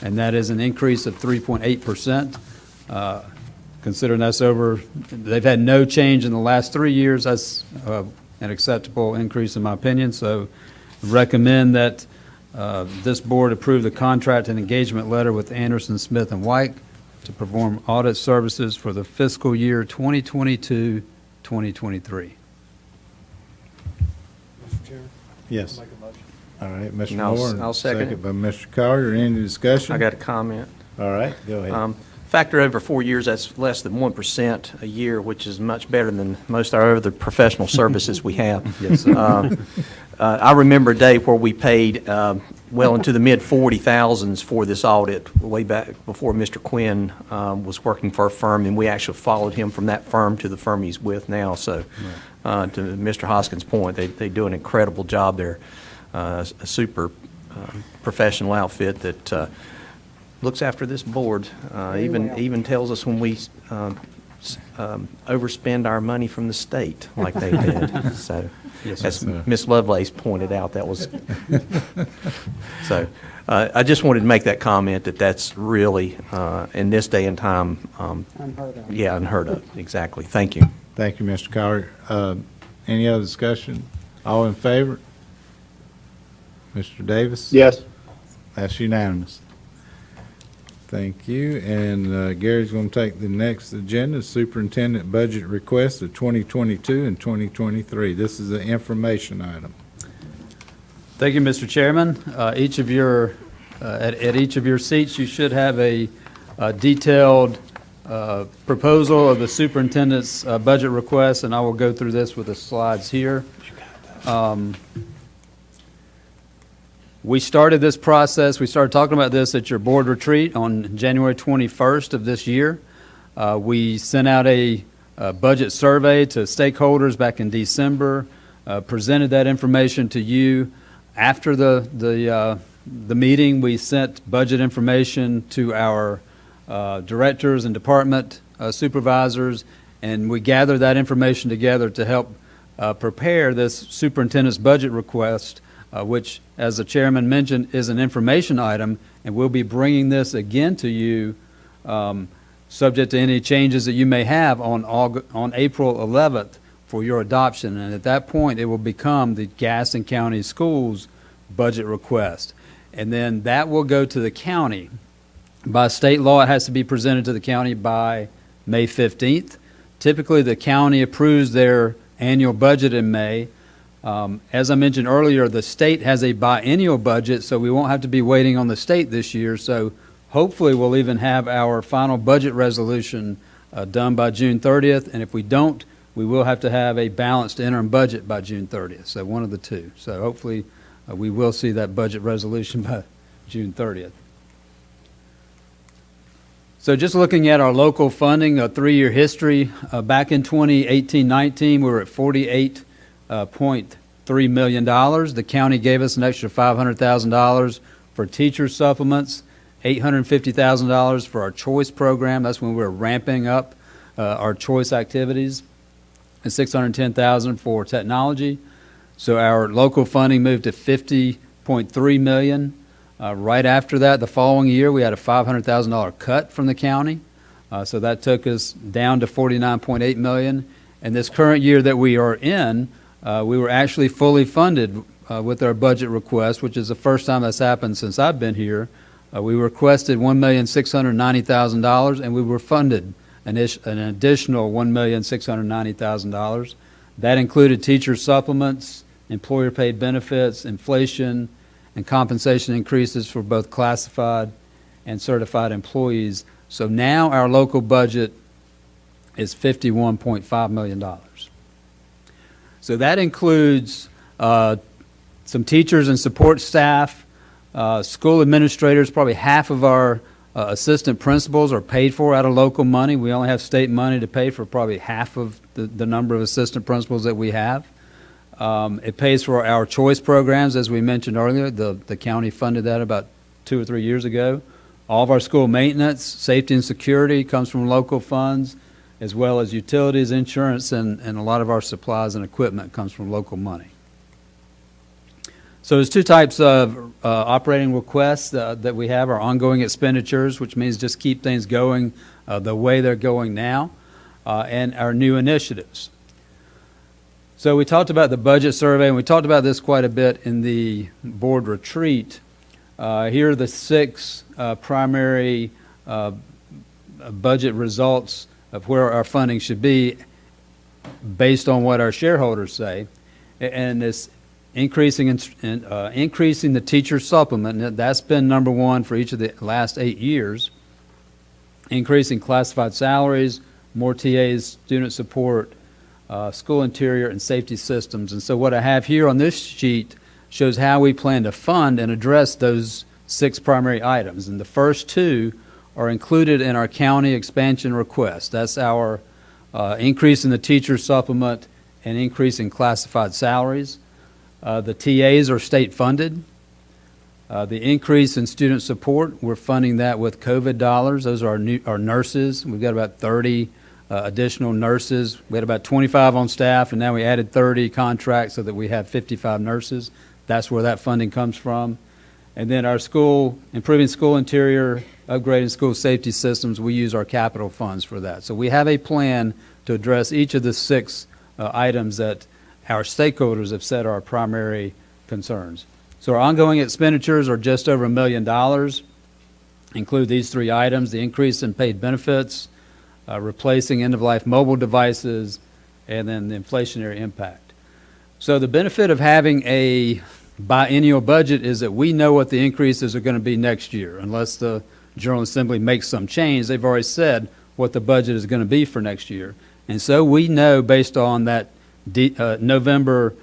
S13: and that is an increase of 3.8%. Considering that's they've had no change in the last 3 years, that's an acceptable increase in my opinion. So recommend that this board approve the contract and engagement letter with Anderson, Smith, and White to perform audit services for the fiscal year 2022-2023.
S14: Mr. Chair?
S1: Yes.
S14: Make a motion.
S1: All right, Mr.
S19: And I'll-
S1: Moore. and
S19: I'll second it.
S1: by Mr. Carter. Any discussion?
S19: I got a comment.
S1: All right, go ahead.
S19: Factor over 4 years, that's less than 1% a year, which is much better than most of our other professional services we have.
S13: Yes, sir.
S19: I remember a day where we paid well into the mid-40,000s for this audit, way back before Mr. Quinn was working for a firm, and we actually followed him from that firm to the firm he's with now. So to Mr. Hoskins' point, they do an incredible job there. A super professional outfit that looks after this board, even tells us when we overspend our money from the state like they did. So,
S13: Yes,
S19: as
S1: sir.
S19: Ms. Lovelace pointed out, that was, so I just wanted to make that comment that that's really, in this day and time,
S5: Unheard of.
S19: yeah, unheard of, exactly. Thank you.
S1: Thank you, Mr. Carter. Any other discussion? All in favor? Mr. Davis?
S7: Yes.
S1: That's unanimous. Thank you. And Gary's going to take the next agenda, Superintendent Budget Request of 2022 and 2023. This is an information item.
S13: Thank you, Mr. Chairman. At each of your seats, you should have a detailed proposal of the superintendent's budget request, and I will go through this with the slides here. We started this process, we started talking about this at your board retreat on January 21st of this year. We sent out a budget survey to stakeholders back in December, presented that information to you. After the meeting, we sent budget information to our directors and department supervisors, and we gathered that information together to help prepare this superintendent's budget request, which, as the chairman mentioned, is an information item, and we'll be bringing this again to you, subject to any changes that you may have on April 11th, for your adoption, and at that point, it will become the Gaston County Schools budget request. And then that will go to the county. By state law, it has to be presented to the county by May 15th. Typically, the county approves their annual budget in May. As I mentioned earlier, the state has a biennial budget, so we won't have to be waiting on the state this year. So hopefully, we'll even have our final budget resolution done by June 30th. And if we don't, we will have to have a balanced interim budget by June 30th. So one of the two. So hopefully, we will see that budget resolution by June 30th. So just looking at our local funding, a 3-year history, back in 2018-19, we were at $48.3 million. The county gave us an extra $500,000 for teacher supplements, $850,000 for our choice program. That's when we were ramping up our choice activities, and $610,000 for technology. So our local funding moved to $50.3 million. Right after that, the following year, we had a $500,000 cut from the county. So that took us down to $49.8 million. And this current year that we are in, we were actually fully funded with our budget request, which is the first time that's happened since I've been here. We requested $1,690,000, and we were funded an additional $1,690,000. That included teacher supplements, employer-paid benefits, inflation, and compensation increases for both classified and certified employees. So now our local budget is $51.5 million. So that includes some teachers and support staff, school administrators. Probably half of our assistant principals are paid for out of local money. We only have state money to pay for probably half of the number of assistant principals that we have. It pays for our choice programs, as we mentioned earlier. The county funded that about 2 or 3 years ago. All of our school maintenance, safety and security comes from local funds, as well as utilities, insurance, and a lot of our supplies and equipment comes from local money. So there's two types of operating requests that we have. Our ongoing expenditures, which means just keep things going the way they're going now, and our new initiatives. So we talked about the budget survey, and we talked about this quite a bit in the board retreat. Here are the 6 primary budget results of where our funding should be based on what our shareholders say. And it's increasing the teacher supplement. That's been number 1 for each of the last 8 years. Increasing classified salaries, more TAs, student support, school interior, and safety systems. And so what I have here on this sheet shows how we plan to fund and address those 6 primary items. And the first 2 are included in our county expansion request. That's our increase in the teacher supplement and increase in classified salaries. The TAs are state funded. The increase in student support, we're funding that with COVID dollars. Those are our nurses. We've got about 30 additional nurses. We had about 25 on staff, and now we added 30 contracts so that we have 55 nurses. That's where that funding comes from. And then our improving school interior, upgrading school safety systems, we use our capital funds for that. So we have a plan to address each of the 6 items that our stakeholders have said are our primary concerns. So our ongoing expenditures are just over $1 million, include these 3 items: the increase in paid benefits, replacing end-of-life mobile devices, and then the inflationary impact. So the benefit of having a biennial budget is that we know what the increases are going to be next year. Unless the General Assembly makes some change, they've already said what the budget is going to be for next year. And so we know, based on that November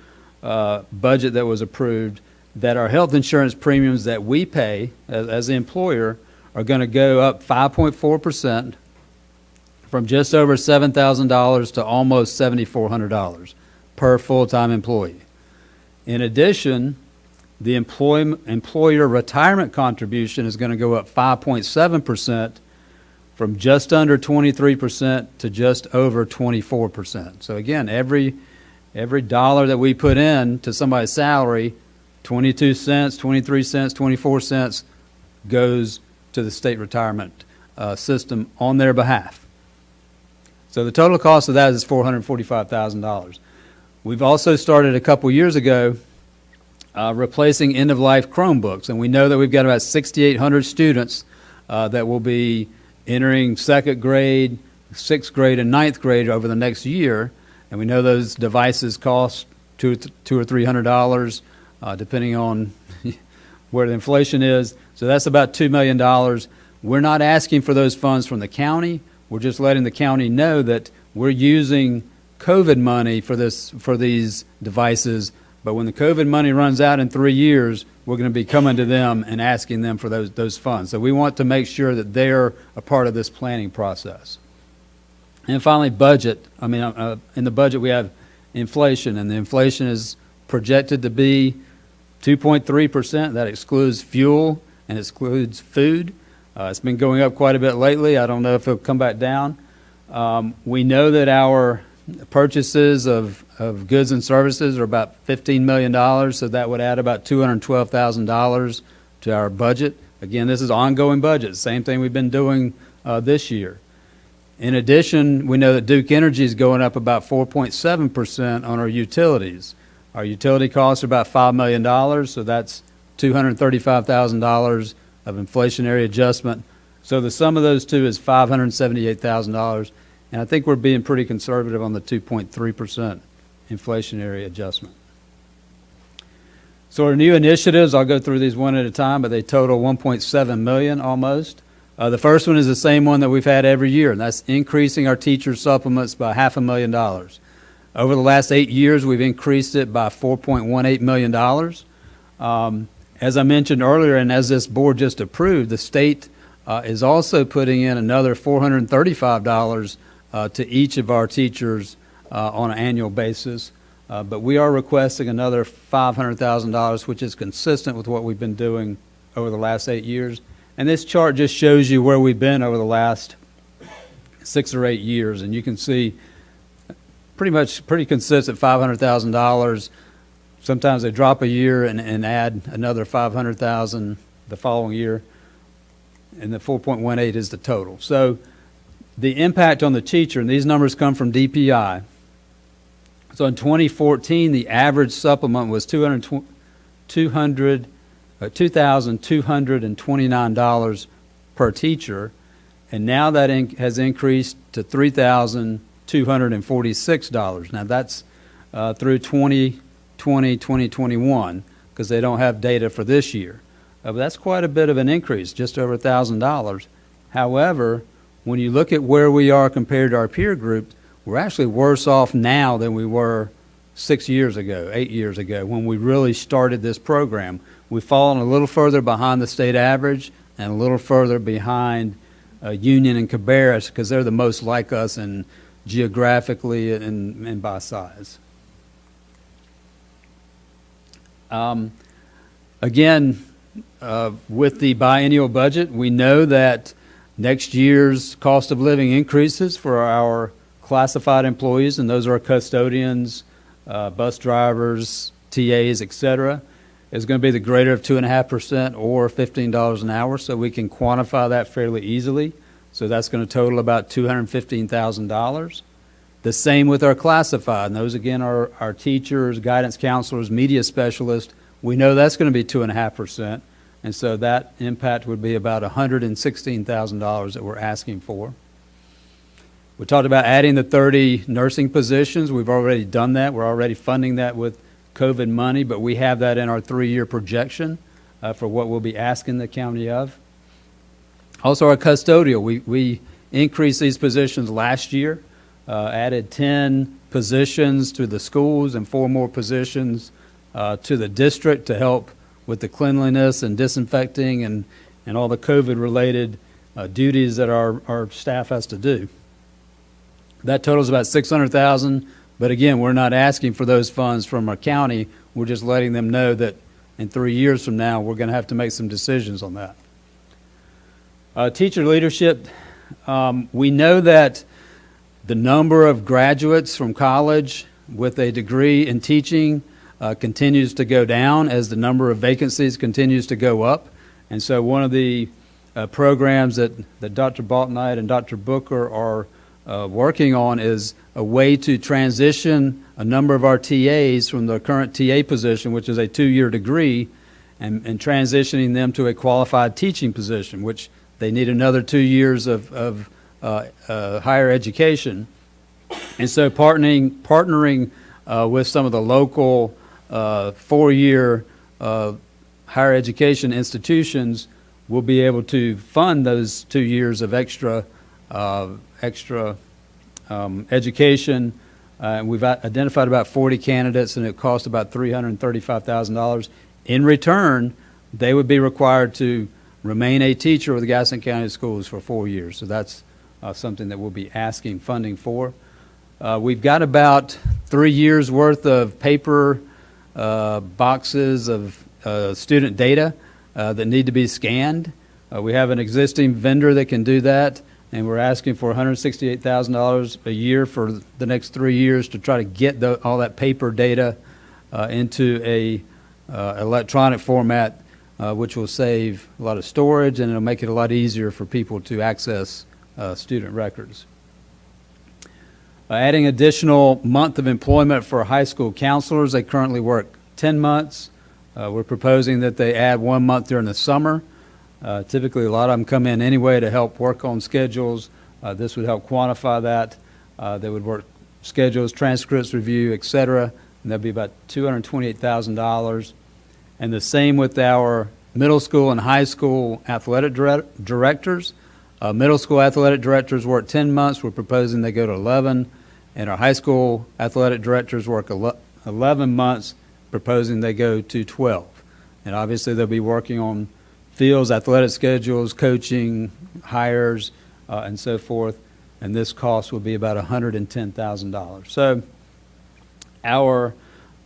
S13: budget that was approved, that our health insurance premiums that we pay as the employer are going to go up 5.4%, from just over $7,000 to almost $7,400 per full-time employee. In addition, the employer retirement contribution is going to go up 5.7%, from just under 23% to just over 24%. So again, every dollar that we put in to somebody's salary, 22 cents, 23 cents, 24 cents, goes to the state retirement system on their behalf. So the total cost of that is $445,000. We've also started a couple years ago replacing end-of-life Chromebooks, and we know that we've got about 6,800 students that will be entering second grade, sixth grade, and ninth grade over the next year, and we know those devices cost $200 or $300, depending on where the inflation is. So that's about $2 million. We're not asking for those funds from the county. We're just letting the county know that we're using COVID money for these devices. But when the COVID money runs out in 3 years, we're going to be coming to them and asking them for those funds. So we want to make sure that they're a part of this planning process. And finally, budget. In the budget we have inflation, and the inflation is projected to be 2.3%. That excludes fuel and excludes food. It's been going up quite a bit lately. I don't know if it'll come back down. We know that our purchases of goods and services are about $15 million, so that would add about $212,000 to our budget. Again, this is ongoing budget, same thing we've been doing this year. In addition, we know that Duke Energy is going up about 4.7% on our utilities. Our utility costs are about $5 million, so that's $235,000 of inflationary adjustment. So the sum of those two is $578,000, and I think we're being pretty conservative on the 2.3% inflationary adjustment. So our new initiatives, I'll go through these one at a time, but they total $1.7 million almost. The first one is the same one that we've had every year, and that's increasing our teacher supplements by $500,000. Over the last 8 years, we've increased it by $4.18 million. As I mentioned earlier, and as this board just approved, the state is also putting in another $435 to each of our teachers on an annual basis. But we are requesting another $500,000, which is consistent with what we've been doing over the last 8 years. And this chart just shows you where we've been over the last 6 or 8 years. And you can see pretty consistent $500,000. Sometimes they drop a year and add another $500,000 the following year. And the 4.18 is the total. So the impact on the teacher, and these numbers come from DPI. So in 2014, the average supplement was $2,229 per teacher, and now that has increased to $3,246. Now that's through 2020, 2021, because they don't have data for this year. But that's quite a bit of an increase, just over $1,000. However, when you look at where we are compared to our peer group, we're actually worse off now than we were 6 years ago, 8 years ago, when we really started this program. We've fallen a little further behind the state average and a little further behind Union and Cabarrus, because they're the most like us in geographically and by size. Again, with the biennial budget, we know that next year's cost of living increases for our classified employees, and those are custodians, bus drivers, TAs, etc., is going to be the greater of 2.5% or $15 an hour, so we can quantify that fairly easily. So that's going to total about $215,000. The same with our classified, and those again are our teachers, guidance counselors, media specialists. We know that's going to be 2.5%, and so that impact would be about $116,000 that we're asking for. We talked about adding the 30 nursing positions. We've already done that. We're already funding that with COVID money, but we have that in our 3-year projection for what we'll be asking the county of. Also, our custodial, we increased these positions last year, added 10 positions to the schools and 4 more positions to the district to help with the cleanliness and disinfecting and all the COVID-related duties that our staff has to do. That totals about $600,000, but again, we're not asking for those funds from our county. We're just letting them know that in 3 years from now, we're going to have to make some decisions on that. Teacher leadership, we know that the number of graduates from college with a degree in teaching continues to go down as the number of vacancies continues to go up. And so one of the programs that Dr. Baltonite and Dr. Booker are working on is a way to transition a number of our TAs from the current TA position, which is a 2-year degree, and transitioning them to a qualified teaching position, which they need another 2 years of higher education. And so partnering with some of the local 4-year higher education institutions, we'll be able to fund those 2 years of extra education. We've identified about 40 candidates, and it costs about $335,000. In return, they would be required to remain a teacher with the Gaston County Schools for 4 years. So that's something that we'll be asking funding for. We've got about 3 years' worth of paper boxes of student data that need to be scanned. We have an existing vendor that can do that, and we're asking for $168,000 a year for the next 3 years to try to get all that paper data into a electronic format, which will save a lot of storage, and it'll make it a lot easier for people to access student records. Adding additional month of employment for high school counselors. They currently work 10 months. We're proposing that they add 1 month during the summer. Typically, a lot of them come in anyway to help work on schedules. This would help quantify that. They would work schedules, transcripts review, et cetera, and that'd be about $228,000. And the same with our middle school and high school athletic directors. Middle school athletic directors work 10 months. We're proposing they go to 11. And our high school athletic directors work 11 months, proposing they go to 12. And obviously, they'll be working on fields, athletic schedules, coaching, hires, and so forth. And this cost will be about $110,000. So our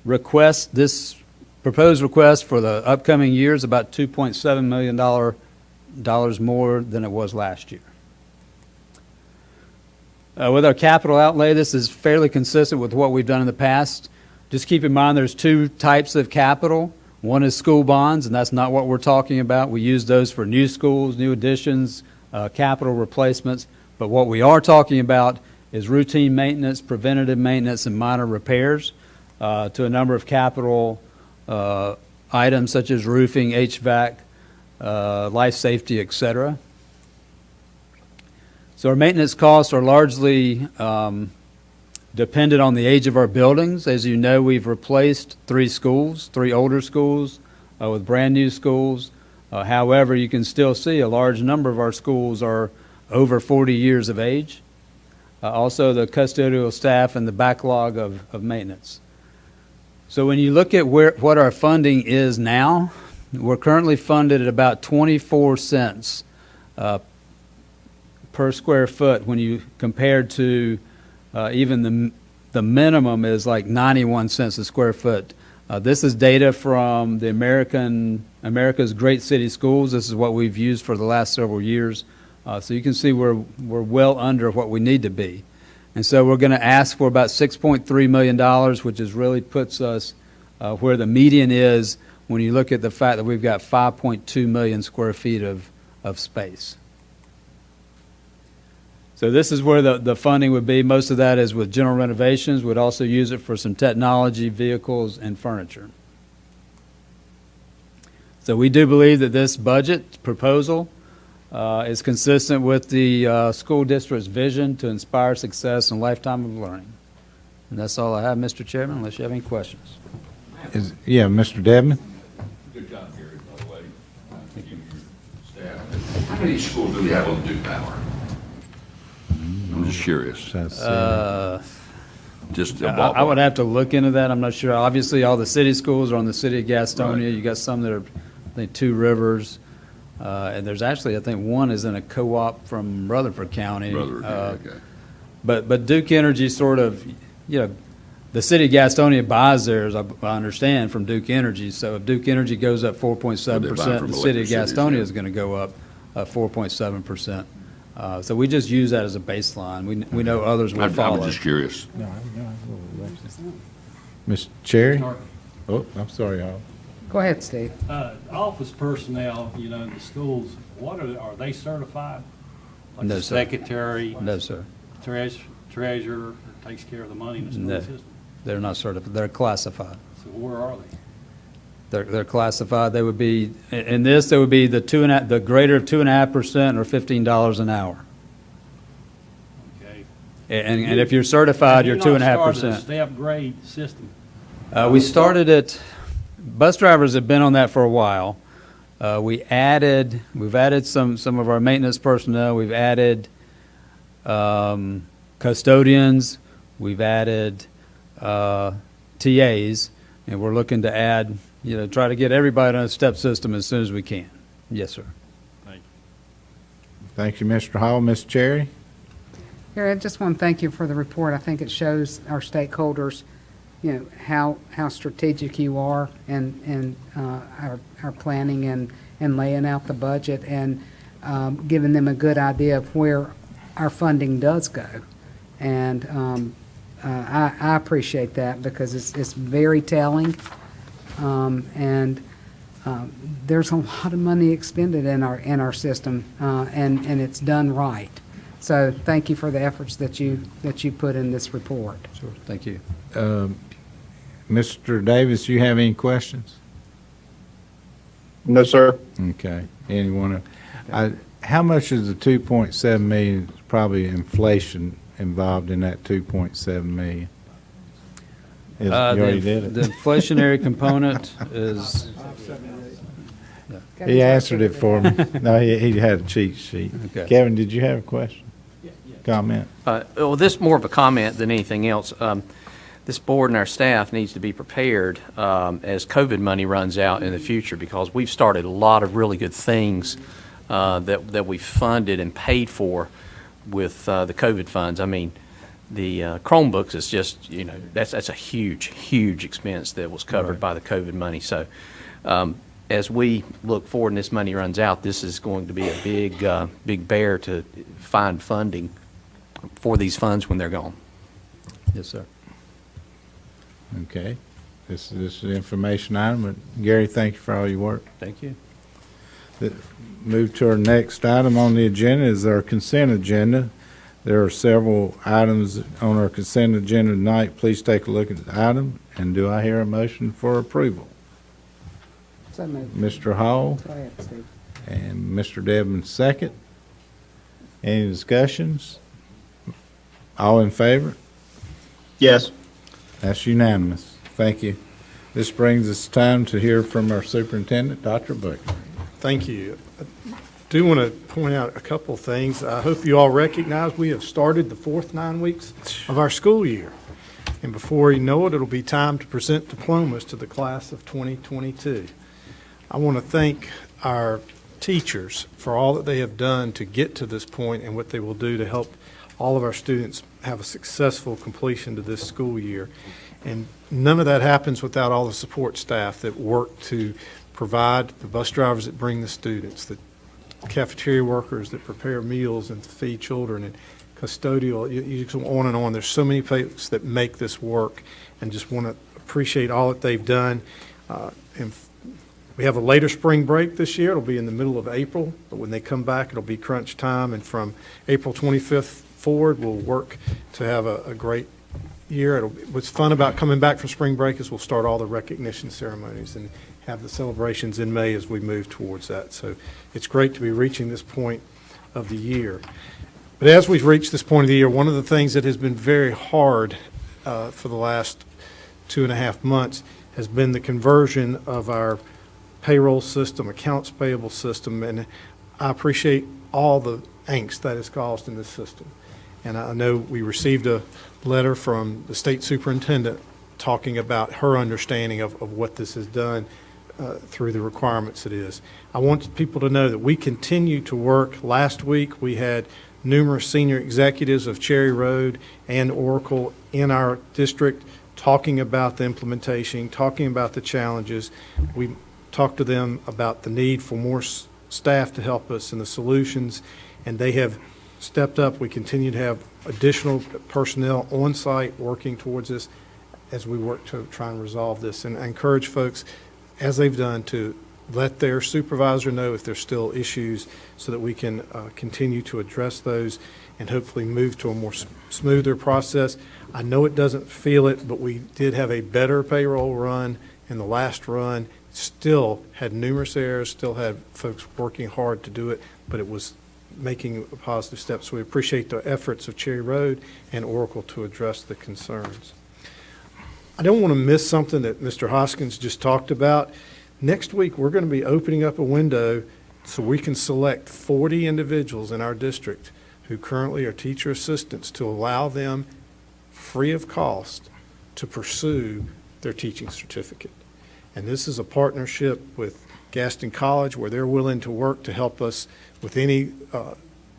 S13: request, this proposed request for the upcoming year is about $2.7 million more than it was last year. With our capital outlay, this is fairly consistent with what we've done in the past. Just keep in mind there's two types of capital. One is school bonds, and that's not what we're talking about. We use those for new schools, new additions, capital replacements. But what we are talking about is routine maintenance, preventative maintenance, and minor repairs to a number of capital items such as roofing, HVAC, life safety, et cetera. So our maintenance costs are largely dependent on the age of our buildings. As you know, we've replaced 3 older schools with brand new schools. However, you can still see a large number of our schools are over 40 years of age. Also, the custodial staff and the backlog of maintenance. So when you look at what our funding is now, we're currently funded at about 24 cents per square foot when you compared to even the minimum is like 91 cents a square foot. This is data from the America's Great City Schools. This is what we've used for the last several years. So you can see we're well under what we need to be. And so we're going to ask for about $6.3 million, which is really puts us where the median is when you look at the fact that we've got 5.2 million square feet of space. So this is where the funding would be. Most of that is with general renovations. We'd also use it for some technology, vehicles, and furniture. So we do believe that this budget proposal is consistent with the school district's vision to inspire success and lifetime of learning. And that's all I have, Mr. Chairman, unless you have any questions.
S1: Mr. Dedman?
S2: Good job, Gary, by the way. Thank you and your staff. How many schools do we have on Duke Power? I'm just curious. Just a
S13: I would have to look into that. I'm not sure. Obviously, all the city schools are on the city of Gastonia. Right. You got some that are, I think, 2 Rivers. And there's actually, I think, one is in a co-op from Rutherford County.
S2: Okay.
S13: But Duke Energy sort of, the city of Gastonia buys theirs, I understand, from Duke Energy. So if Duke Energy goes up 4.7%, the city of Gastonia is going to go up 4.7%. So we just use that as a baseline. We know others will follow.
S2: I was just curious.
S1: Mr. Cherry? Oh, I'm sorry, Howard.
S20: Go ahead, Steve.
S21: Office personnel, the schools, are they certified? Like
S13: No,
S21: the
S13: sir.
S21: secretary?
S13: No, sir.
S21: treasurer takes care of the money in the school
S13: No,
S21: system.
S13: they're not certified, they're classified.
S21: So where are they?
S13: They're classified, they would be, in this, they would be the the greater of 2.5% or $15 an hour.
S21: Okay.
S13: And if you're certified, you're
S21: Have you not started a
S13: 2.5%.
S21: step grade system?
S13: We started it, bus drivers have been on that for a while. We've added some of our maintenance personnel, we've added custodians, we've added TAs, and we're looking to add, try to get everybody on a step system as soon as we can. Yes, sir.
S21: Thank you.
S1: Thank you, Mr. Hall. Ms. Cherry?
S5: Gary, I just want to thank you for the report. I think it shows our stakeholders, how strategic you are and our planning and laying out the budget and giving them a good idea of where our funding does go. And I appreciate that because it's very telling. And there's a lot of money expended in our system, and it's done right. So thank you for the efforts that you put in this report.
S13: Sure, thank you.
S1: Mr. Davis, you have any questions?
S7: No, sir.
S1: Okay. Anyone? How much is the 2.7 million? Probably inflation involved in that 2.7 million. You already did it.
S13: The inflationary component is,
S1: He answered it for me. No, he had a cheat sheet.
S13: Okay.
S1: Kevin, did you have a question? Comment?
S19: Well, this is more of a comment than anything else. This board and our staff needs to be prepared as COVID money runs out in the future because we've started a lot of really good things that we funded and paid for with the COVID funds. I mean, the Chromebooks is just, that's a huge expense that was covered by the COVID money. So as we look forward and this money runs out, this is going to be a big bear to find funding for these funds when they're gone.
S13: yes, sir.
S1: Okay. This is an information item. But Gary, thank you for all your work.
S13: Thank you.
S1: Move to our next item on the agenda is our consent agenda. There are several items on our consent agenda tonight. Please take a look at the item, and do I hear a motion for approval?
S5: So moved.
S1: Mr. Hall
S5: Go ahead, Steve.
S1: and Mr. Devon second. Any discussions? All in favor?
S7: Yes.
S1: That's unanimous. Thank you. This brings us time to hear from our superintendent, Dr. Booker.
S8: Thank you. I do want to point out a couple of things. I hope you all recognize we have started the fourth 9 weeks of our school year. And before you know it, it'll be time to present diplomas to the class of 2022. I want to thank our teachers for all that they have done to get to this point and what they will do to help all of our students have a successful completion to this school year. And none of that happens without all the support staff that work to provide, the bus drivers that bring the students, the cafeteria workers that prepare meals and feed children, and custodial, you go on and on. There's so many folks that make this work, and just want to appreciate all that they've done. And we have a later spring break this year. It'll be in the middle of April, but when they come back, it'll be crunch time, and from April 25th forward, we'll work to have a great year. What's fun about coming back from spring break is we'll start all the recognition ceremonies and have the celebrations in May as we move towards that. So it's great to be reaching this point of the year. But as we've reached this point of the year, one of the things that has been very hard for the last 2.5 months has been the conversion of our payroll system, accounts payable system, and I appreciate all the angst that has caused in this system. And I know we received a letter from the state superintendent talking about her understanding of what this has done through the requirements it is. I want people to know that we continue to work. Last week, we had numerous senior executives of Cherry Road and Oracle in our district talking about the implementation, talking about the challenges. We talked to them about the need for more staff to help us and the solutions, and they have stepped up. We continue to have additional personnel on site working towards this as we work to try and resolve this. And I encourage folks, as they've done, to let their supervisor know if there's still issues so that we can continue to address those and hopefully move to a more smoother process. I know it doesn't feel it, but we did have a better payroll run in the last run. Still had numerous errors, still had folks working hard to do it, but it was making a positive step. So we appreciate the efforts of Cherry Road and Oracle to address the concerns. I don't want to miss something that Mr. Hoskins just talked about. Next week, we're going to be opening up a window so we can select 40 individuals in our district who currently are teacher assistants to allow them, free of cost, to pursue their teaching certificate. And this is a partnership with Gaston College where they're willing to work to help us with any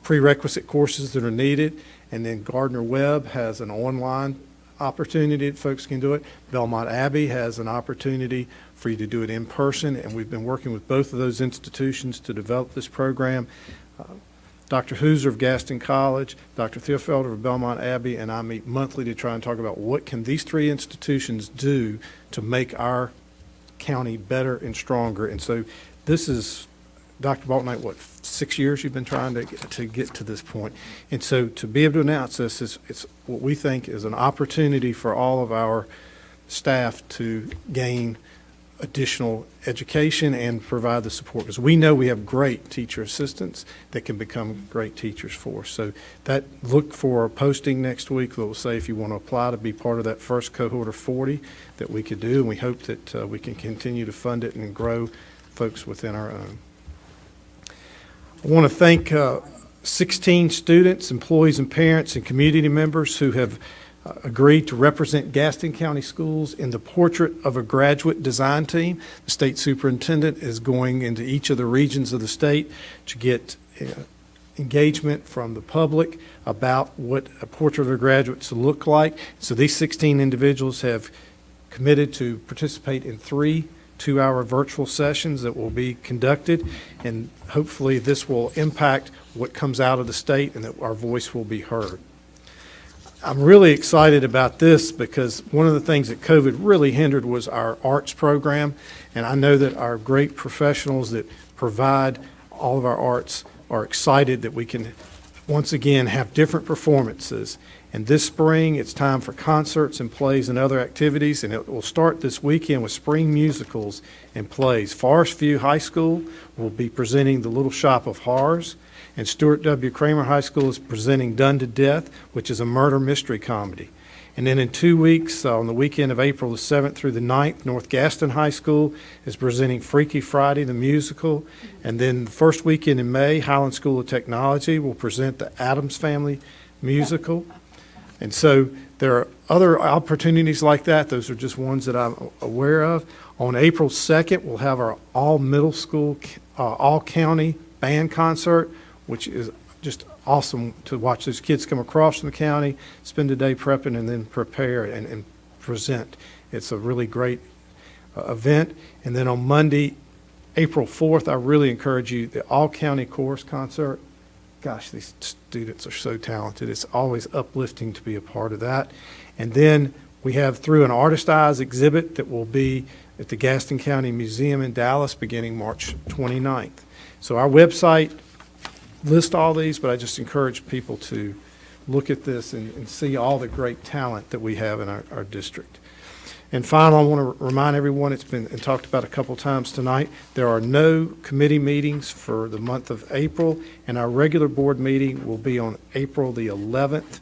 S8: prerequisite courses that are needed. And then Gardner Webb has an online opportunity that folks can do it. Belmont Abbey has an opportunity for you to do it in person, and we've been working with both of those institutions to develop this program. Dr. Hooser of Gaston College, Dr. Theofelder of Belmont Abbey, and I meet monthly to try and talk about what can these three institutions do to make our county better and stronger. And so this is, Dr. Baltnight, what, 6 years you've been trying to get to this point. And so to be able to announce this, it's what we think is an opportunity for all of our staff to gain additional education and provide the support, because we know we have great teacher assistants that can become great teachers for us. So that, look for a posting next week that will say if you want to apply to be part of that first cohort of 40 that we could do, and we hope that we can continue to fund it and grow folks within our own. I want to thank 16 students, employees, and parents and community members who have agreed to represent Gaston County Schools in the Portrait of a Graduate design team. The state superintendent is going into each of the regions of the state to get engagement from the public about what a portrait of a graduate should look like. So these 16 individuals have committed to participate in 3 two-hour virtual sessions that will be conducted, and hopefully this will impact what comes out of the state and that our voice will be heard. I'm really excited about this because one of the things that COVID really hindered was our arts program, and I know that our great professionals that provide all of our arts are excited that we can once again have different performances. And this spring, it's time for concerts and plays and other activities, and it will start this weekend with spring musicals and plays. Forest View High School will be presenting The Little Shop of Horrors, and Stuart W. Kramer High School is presenting Done to Death, which is a murder mystery comedy. And then in 2 weeks, on the weekend of April the 7th through the 9th, North Gaston High School is presenting Freaky Friday, the musical. And then the first weekend in May, Highland School of Technology will present the Addams Family musical. And so there are other opportunities like that. Those are just ones that I'm aware of. On April 2nd, we'll have our all-middle school, all-county band concert, which is just awesome to watch those kids come across from the county, spend a day prepping, and then prepare and present. It's a really great event. And then on Monday, April 4th, I really encourage you, the all-county chorus concert. Gosh, these students are so talented. It's always uplifting to be a part of that. And then we have through an Artist Eyes exhibit that will be at the Gaston County Museum in Dallas beginning March 29th. So our website lists all these, but I just encourage people to look at this and see all the great talent that we have in our district. And finally, I want to remind everyone, it's been talked about a couple times tonight, there are no committee meetings for the month of April, and our regular board meeting will be on April the 11th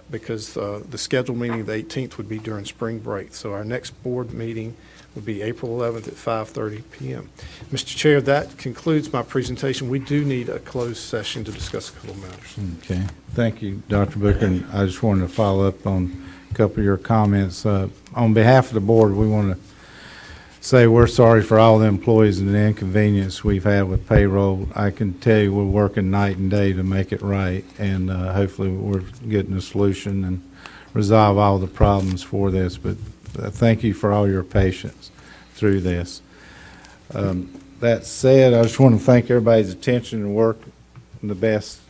S8: because the scheduled meeting, the 18th, would be during spring break. So our next board meeting would be April 11th at 5:30 p.m. Mr. Chair, that concludes my presentation. We do need a closed session to discuss a couple of matters.
S1: Okay. Thank you, Dr. Booker. And I just wanted to follow up on a couple of your comments. On behalf of the board, we want to say we're sorry for all the employees and the inconvenience we've had with payroll. I can tell you we're working night and day to make it right, and hopefully we're getting a solution and resolve all the problems for this. But thank you for all your patience through this. That said, I just want to thank everybody's attention and work the best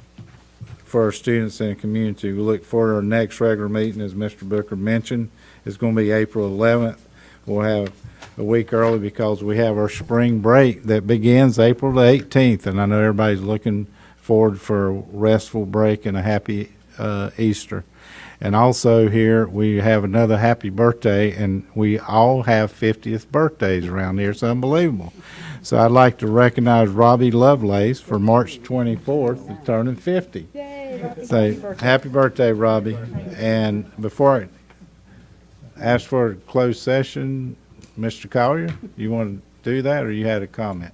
S1: for our students and community. We look forward to our next regular meeting, as Mr. Booker mentioned. It's going to be April 11th. we'll have a week early because we have our spring break that begins April the 18th, and I know everybody's looking forward for a restful break and a happy Easter. And also here, we have another happy birthday, and we all have 50th birthdays around here. It's unbelievable. So I'd like to recognize Robbie Lovelace for March 24th, turning 50. So happy birthday, Robbie. And before I ask for a closed session, Mr. Collier, you want to do that, or you had a comment?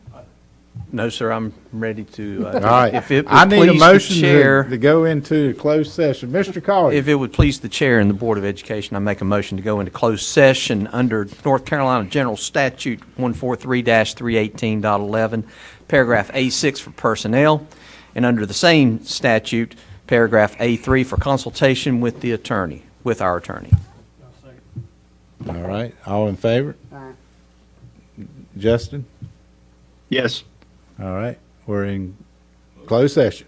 S19: No, sir, I'm ready to.
S1: All right.
S19: If it would
S1: I need a
S19: please the
S1: motion
S19: chair-
S1: to go into a closed session. Mr. Collier.
S19: If it would please the chair and the Board of Education, I make a motion to go into closed session under North Carolina General Statute 143-318.11, paragraph A6 for personnel, and under the same statute, paragraph A3 for consultation with the attorney, with our attorney.
S1: All right. All in favor? Justin?
S7: Yes.
S1: All right. We're in closed session.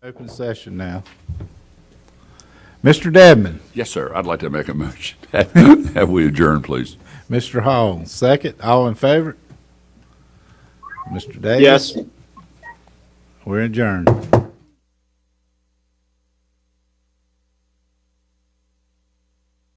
S1: Open session now. Mr. Dedman.
S2: Yes, sir. I'd like to make a motion. Have we adjourn, please?
S1: Mr. Hall, second. All in favor? Mr. Davis?
S7: Yes.
S1: We're adjourned.